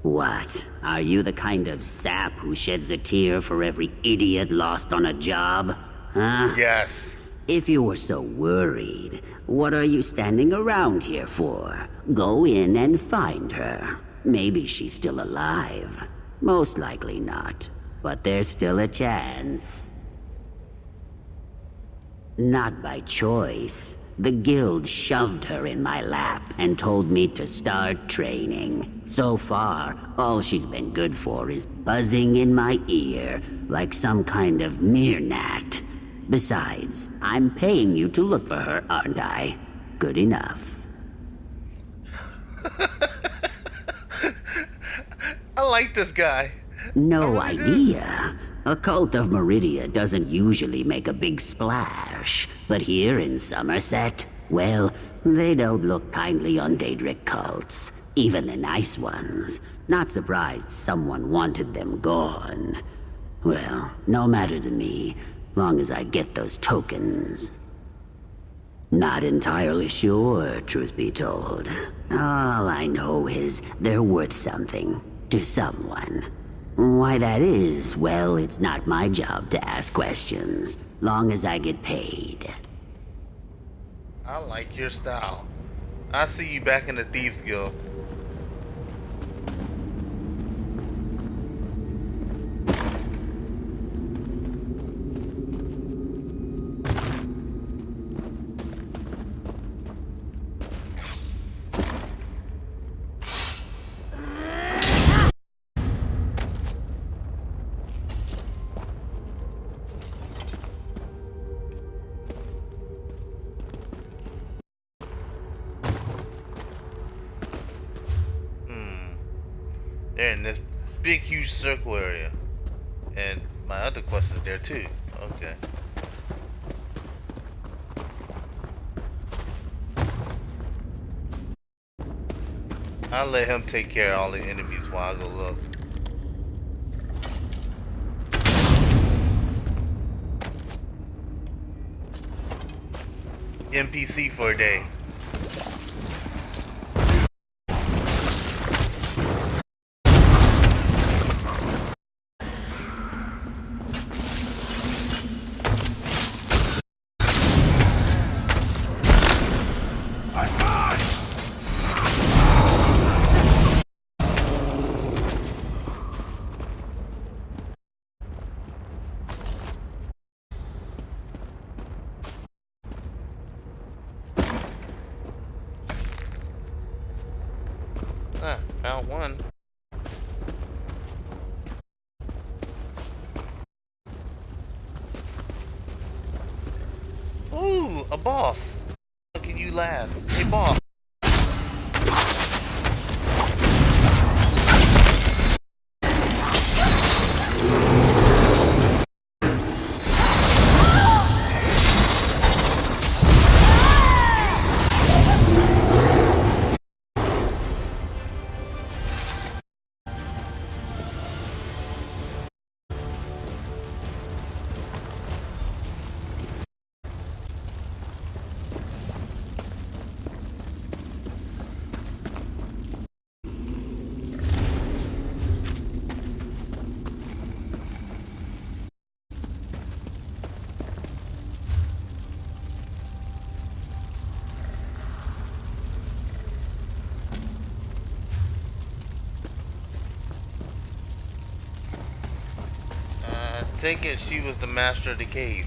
What? Are you the kind of sap who sheds a tear for every idiot lost on a job? Huh? Yes. If you were so worried, what are you standing around here for? Go in and find her. Maybe she's still alive. Most likely not, but there's still a chance. Not by choice. The guild shoved her in my lap and told me to start training. So far, all she's been good for is buzzing in my ear like some kind of meerkat. Besides, I'm paying you to look for her, aren't I? Good enough. I like this guy. No idea. A cult of Meridia doesn't usually make a big splash, but here in Summerset, well, they don't look kindly on Daedric cults, even the nice ones. Not surprised someone wanted them gone. Well, no matter to me, long as I get those tokens. Not entirely sure, truth be told. All I know is they're worth something to someone. Why that is, well, it's not my job to ask questions, long as I get paid. I like your style. I'll see you back in the Thieves Guild. They're in this big, huge circle area. And my other quest is there too. Okay. I'll let him take care of all the enemies while I go look. NPC for a day. Ah, found one. Ooh, a boss. Look at you last. Hey, boss. take it she was the master of the cave.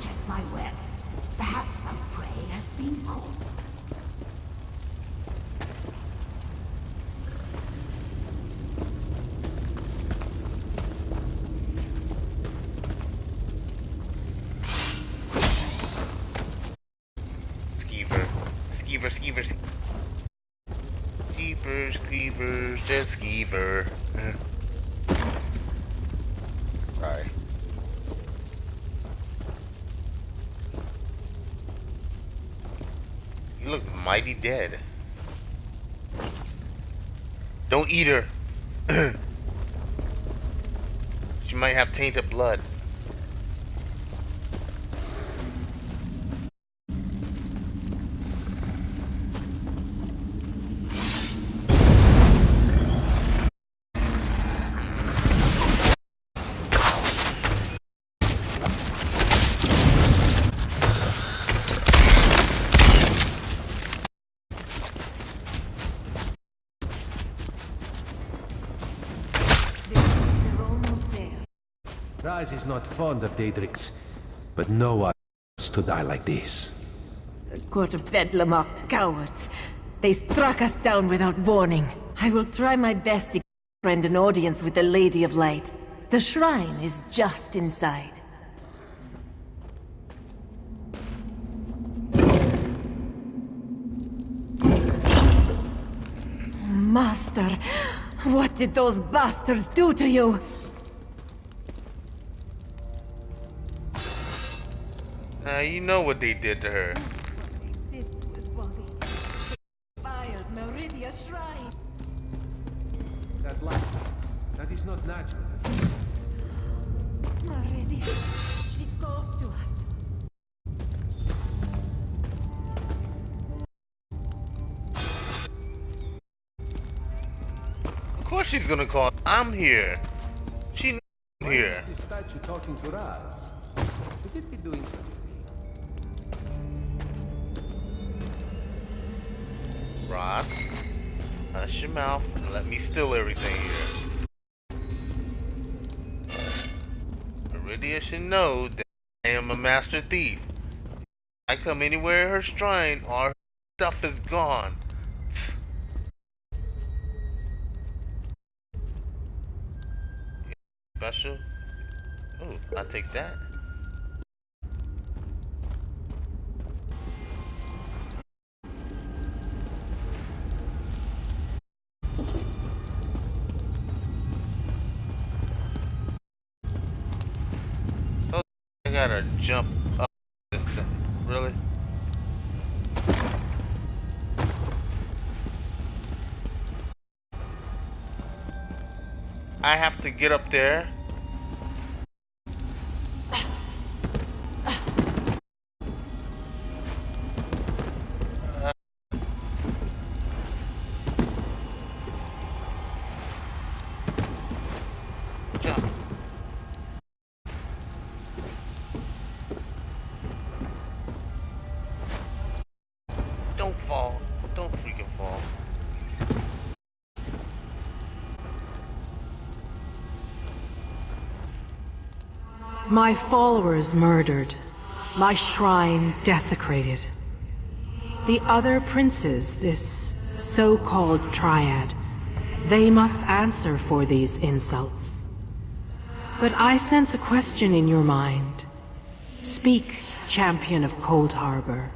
Check my webs. Perhaps some prey has been caught. Skeever. Skeevers, dead skeever. Sorry. You look mighty dead. Don't eat her. She might have tainted blood. Raz is not fond of Daedrics, but no one wants to die like this. The court of Bedlam are cowards. They struck us down without warning. I will try my best to friend an audience with the Lady of Light. The shrine is just inside. Master, what did those bastards do to you? You know what they did to her. That light, that is not natural. Meridia, she calls to us. Of course she's gonna call. I'm here. She knows I'm here. Why is this statue talking to Raz? Could it be doing something? Ross, hush your mouth and let me steal everything here. Meridia should know that I am a master thief. I come anywhere in her shrine, all her stuff is gone. Special? Oh, I'll take that. Oh, I gotta jump up this thing. Really? I have to get up there. Jump. Don't fall. Don't freaking fall. My followers murdered. My shrine desecrated. The other princes, this so-called triad, they must answer for these insults. But I sense a question in your mind. Speak, champion of Cold Harbor.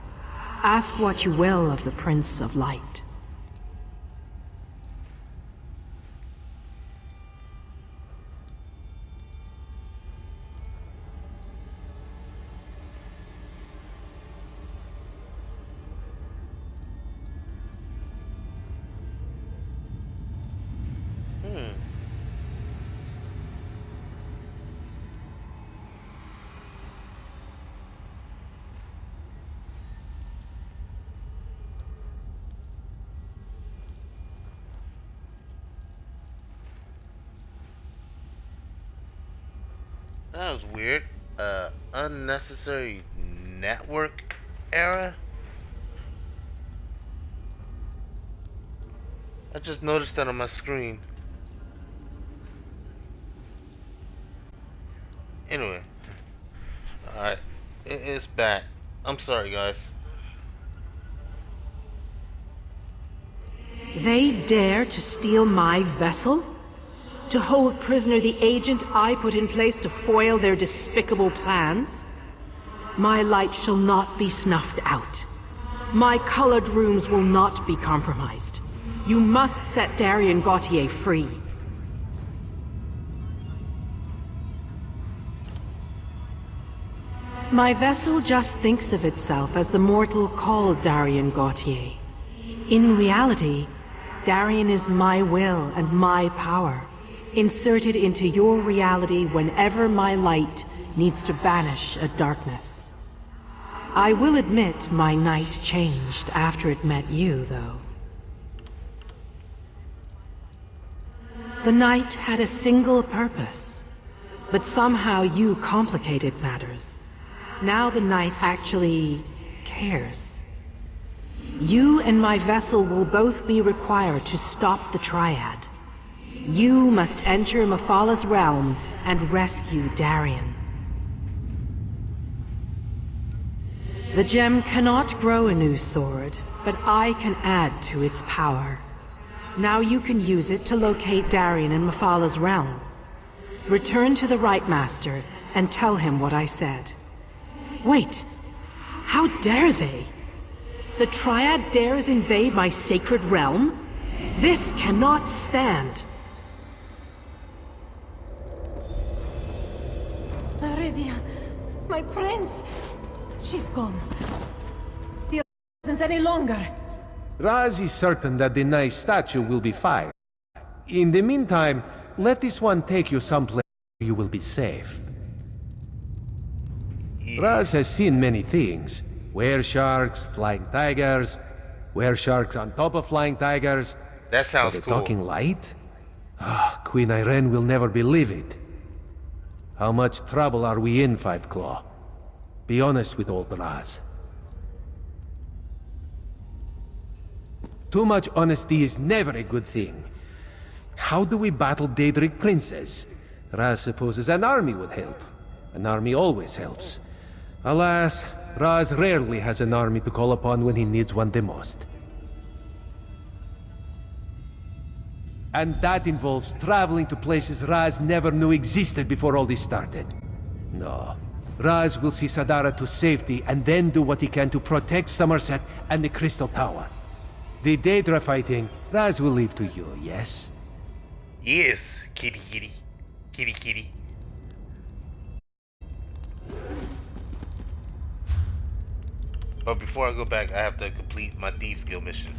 Ask what you will of the Prince of Light. That was weird. Unnecessary network error? I just noticed that on my screen. Anyway. Alright. It's back. I'm sorry, guys. They dare to steal my vessel? To hold prisoner the agent I put in place to foil their despicable plans? My light shall not be snuffed out. My colored runes will not be compromised. You must set Darian Gautier free. My vessel just thinks of itself as the mortal called Darian Gautier. In reality, Darian is my will and my power, inserted into your reality whenever my light needs to banish a darkness. I will admit my night changed after it met you, though. The night had a single purpose, but somehow you complicated matters. Now the night actually cares. You and my vessel will both be required to stop the Triad. You must enter Mafala's realm and rescue Darian. The gem cannot grow a new sword, but I can add to its power. Now you can use it to locate Darian in Mafala's realm. Return to the Right Master and tell him what I said. Wait, how dare they? The Triad dares invade my sacred realm? This cannot stand. Meridia, my prince! She's gone. The isn't any longer. Raz is certain that the nice statue will be fired. In the meantime, let this one take you someplace where you will be safe. Raz has seen many things. Were-sharks, flying tigers, were-sharks on top of flying tigers. That sounds But the cool. talking light? Queen Irene will never believe it. How much trouble are we in, Five Claw? Be honest with old Raz. Too much honesty is never a good thing. How do we battle Daedric princes? Raz supposes an army would help. An army always helps. Alas, Raz rarely has an army to call upon when he needs one the most. And that involves traveling to places Raz never knew existed before all this started. No. Raz will see Sadara to safety and then do what he can to protect Summerset and the Crystal Tower. The Daedra fighting, Raz will leave to you, yes? Yes, kitty kitty. Kitty kitty. But before I go back, I have to complete my Thieves Guild mission.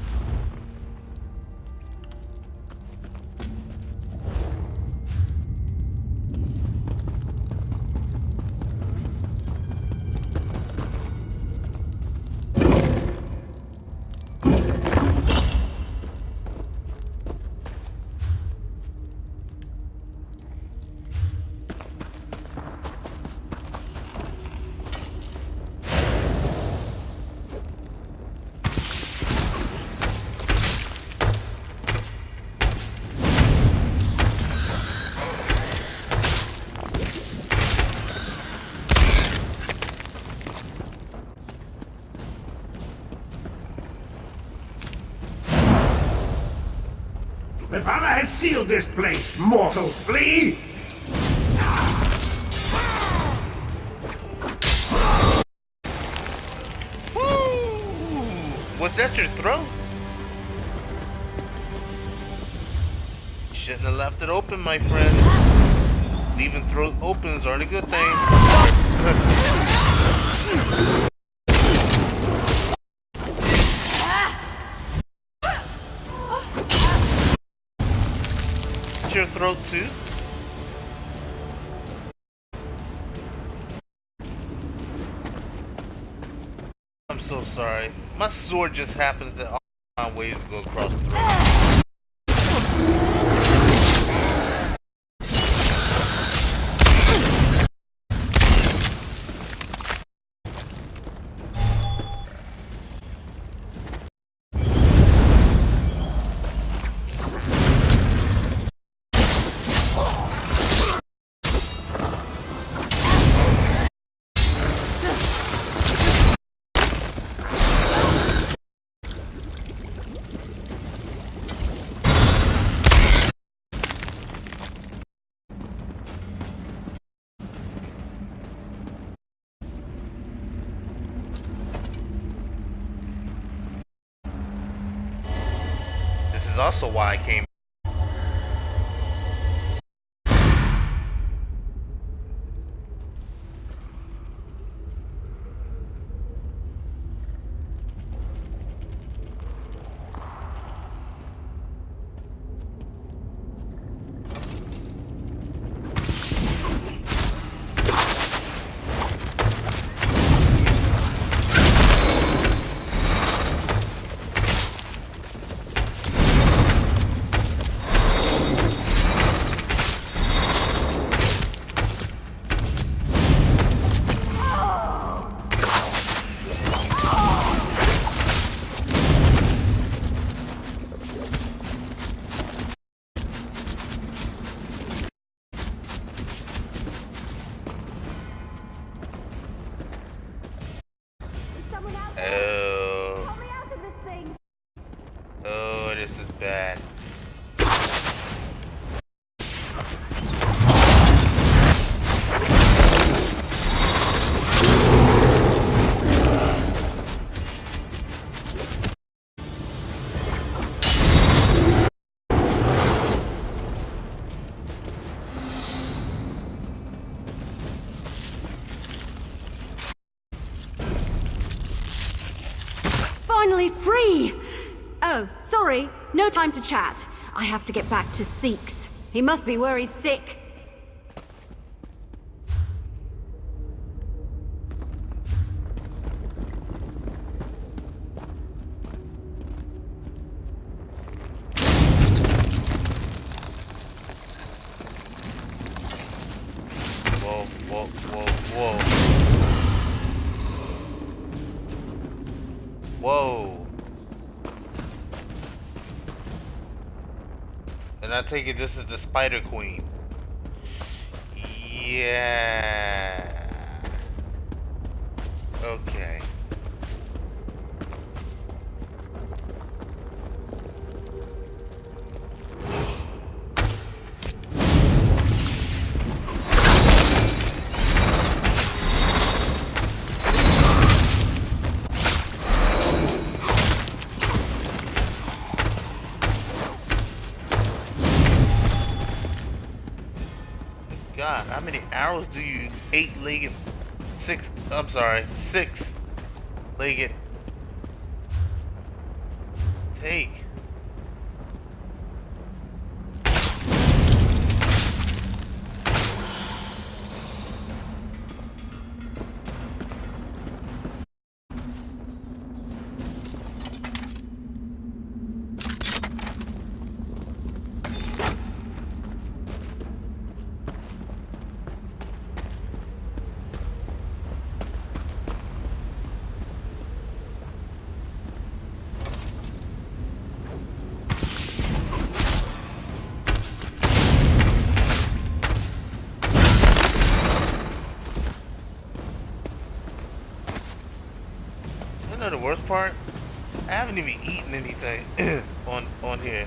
Mafala has sealed this place, mortal flea! Was that your throat? Shouldn't have left it open, my friend. Leaving throat opens aren't a good thing. Your throat too? I'm so sorry. My sword just happens to all my ways to go across the throat. is also why I came. Oh, this is bad. Finally free! Oh, sorry, no time to chat. I have to get back to Seeks. He must be worried sick. Whoa, whoa, whoa, whoa. Whoa. And I take it this is the Spider Queen. Yeah. Okay. God, how many arrows do you eight-legged six-legged take? You know the worst part? I haven't even eaten anything on here.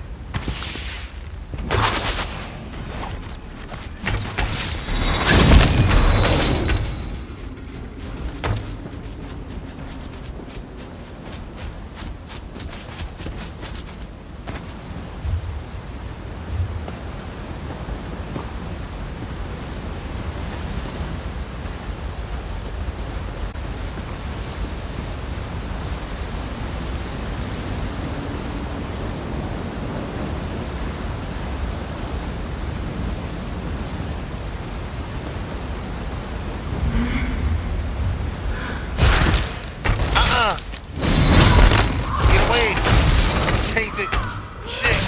Get away! Tainted shit!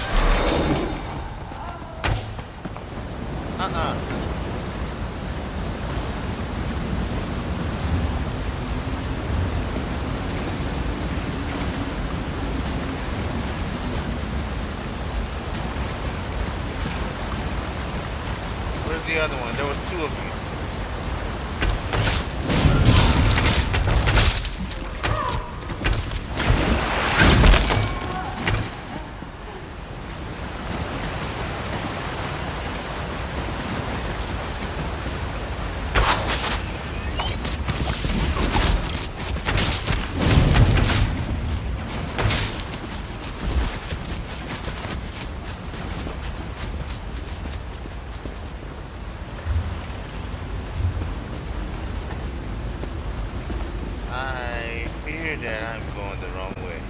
Where's the other one? There was two of them. that I'm going the wrong way.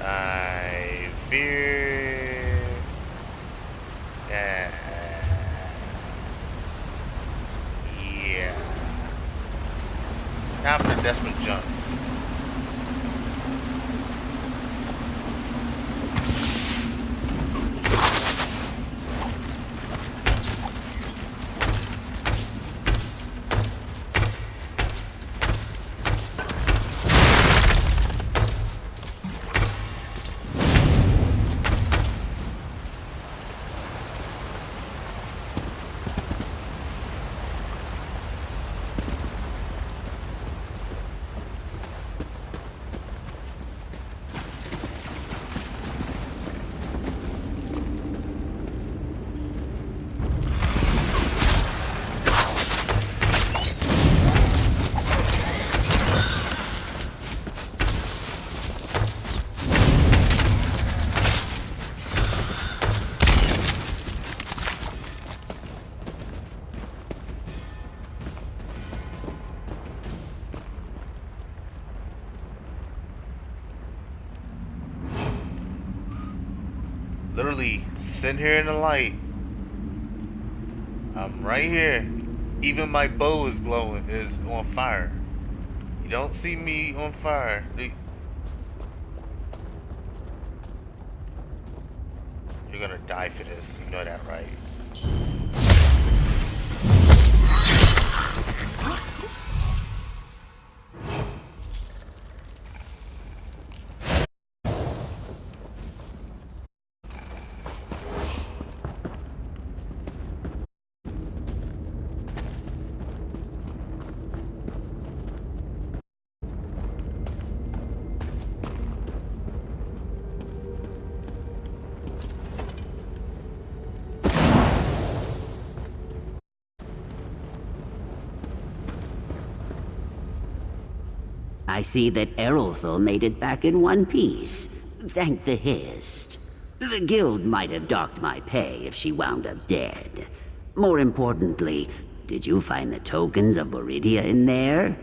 I fear that. Yeah. Time for the Desmond jump. Literally sitting here in the light. I'm right here. Even my bow is glowing, is on fire. You don't see me on fire. You're gonna die for this. You know that, right? I see that Errolthal made it back in one piece. Thank the Hist. The guild might have docked my pay if she wound up dead. More importantly, did you find the tokens of Meridia in there?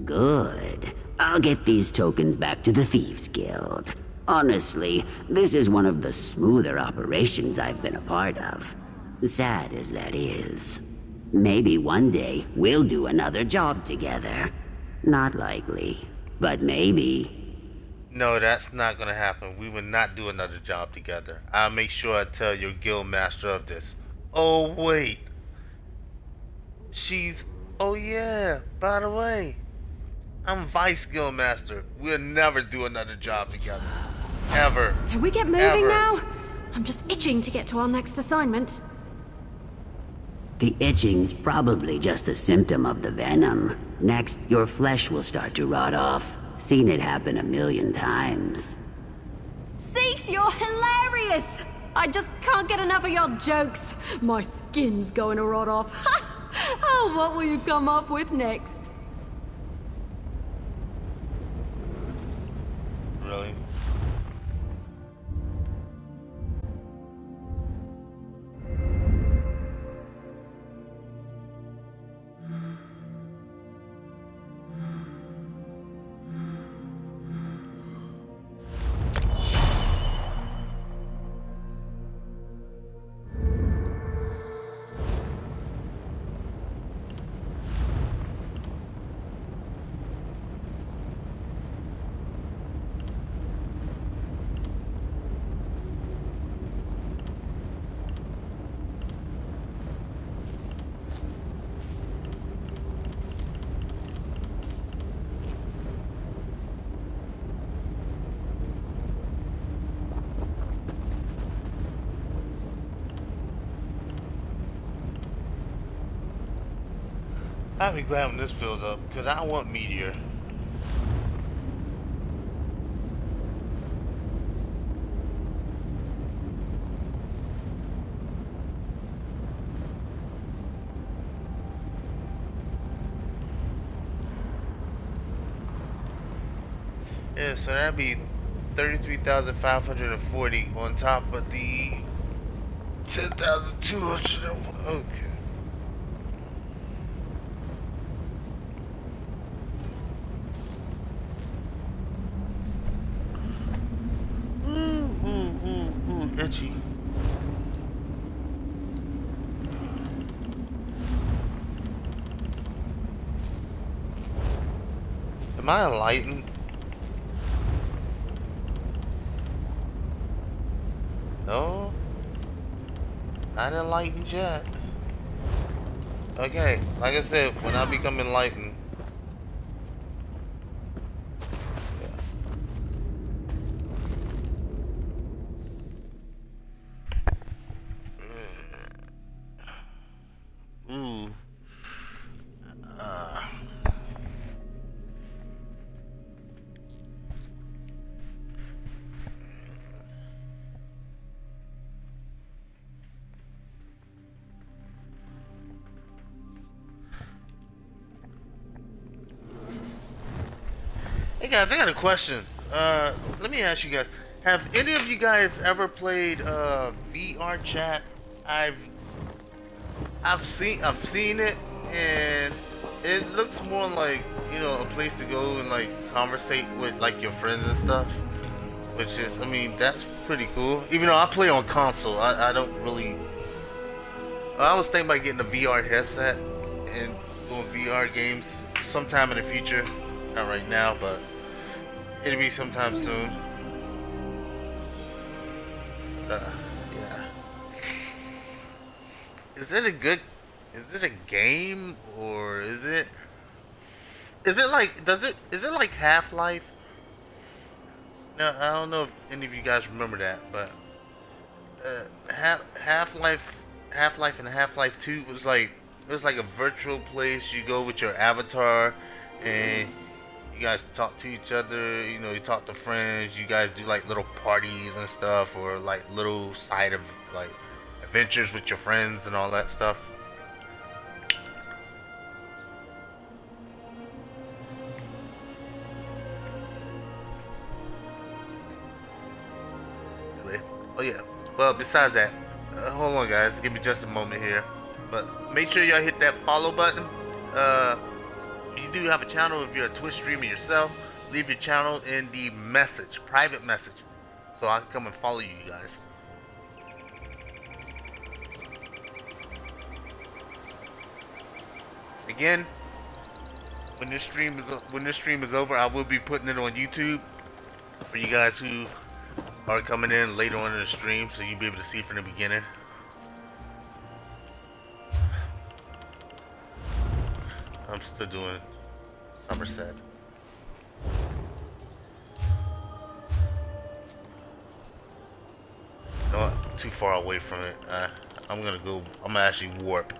Good. I'll get these tokens back to the Thieves Guild. Honestly, this is one of the smoother operations I've been a part of. Sad as that is. Maybe one day we'll do another job together. Not likely, but maybe. No, that's not gonna happen. We will not do another job together. I'll make sure I tell your guild master of this. Oh wait. Oh yeah, by the way. I'm vice guild master. We'll never do another job together. Ever. Can we get moving now? I'm just itching to get to our next assignment. The itching's probably just a symptom of the venom. Next, your flesh will start to rot off. Seen it happen 1,000,000 times. Sakes, you're hilarious! I just can't get enough of your jokes. My skin's going to rot off. Oh, what will you come up with next? Really? I'll be glad when this fills up, because I want Meteor. Yeah, so that'd be 33,540 on top of the 10,200. Okay. itchy. Am I enlightened? No, not enlightened yet. Okay, like I said, when I become enlightened. Ooh. Hey guys, I got a question. Let me ask you guys: have any of you guys ever played VR chat? I've seen it, and it looks more like, you know, a place to go and like conversate with like your friends and stuff. Which is, I mean, that's pretty cool. Even though I play on console, I don't really. I was thinking about getting a VR headset and doing VR games sometime in the future. Not right now, but it'll be sometime soon. Yeah. Is it a good? Is it a game, or is it? Is it like? Does it? Is it like Half-Life? No, I don't know if any of you guys remember that, but Half-Life, and Half-Life 2 was like, it was like a virtual place. You go with your avatar, and you guys talk to each other. You know, you talk to friends. You guys do like little parties and stuff, or like little side of like adventures with your friends and all that stuff. Oh yeah. Well, besides that, hold on, guys. Give me just a moment here. But make sure y'all hit that follow button. You do have a channel. If you're a Twitch streamer yourself, leave your channel in the message, private message, so I can come and follow you guys. Again, when this stream is over, I will be putting it on YouTube for you guys who are coming in later on in the stream, so you'll be able to see from the beginning. I'm still doing Summerset. No, I'm too far away from it. I'm gonna actually warp.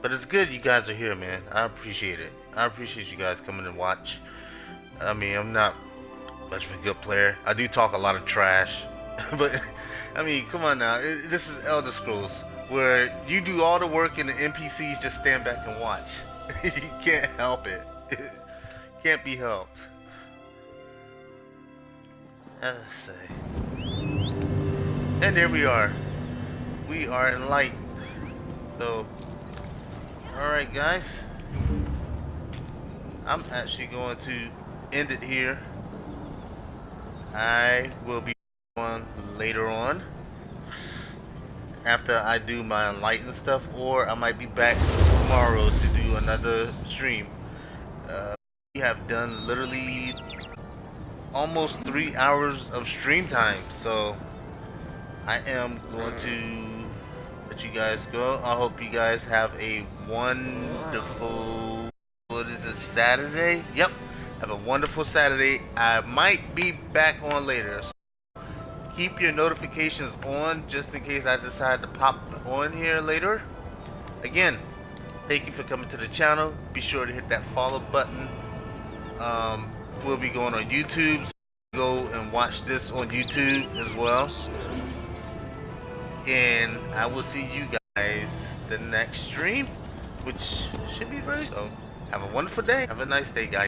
But it's good you guys are here, man. I appreciate it. I appreciate you guys coming to watch. I mean, I'm not much of a good player. I do talk a lot of trash. But, I mean, come on now. This is Elder Scrolls, where you do all the work and the NPCs just stand back and watch. You can't help it. Can't be helped. Let's see. And there we are. We are in light. So, alright guys, I'm actually going to end it here. I will be on later on after I do my enlightened stuff, or I might be back tomorrow to do another stream. We have done literally almost 3 hours of stream time, so I am going to let you guys go. I hope you guys have a wonderful, what is it, Saturday? Yep, have a wonderful Saturday. I might be back on later, so keep your notifications on just in case I decide to pop on here later. Again, thank you for coming to the channel. Be sure to hit that follow button. We'll be going on YouTube. go and watch this on YouTube as well. And I will see you guys the next stream, which should be very soon. Have a wonderful day. Have a nice day, guys.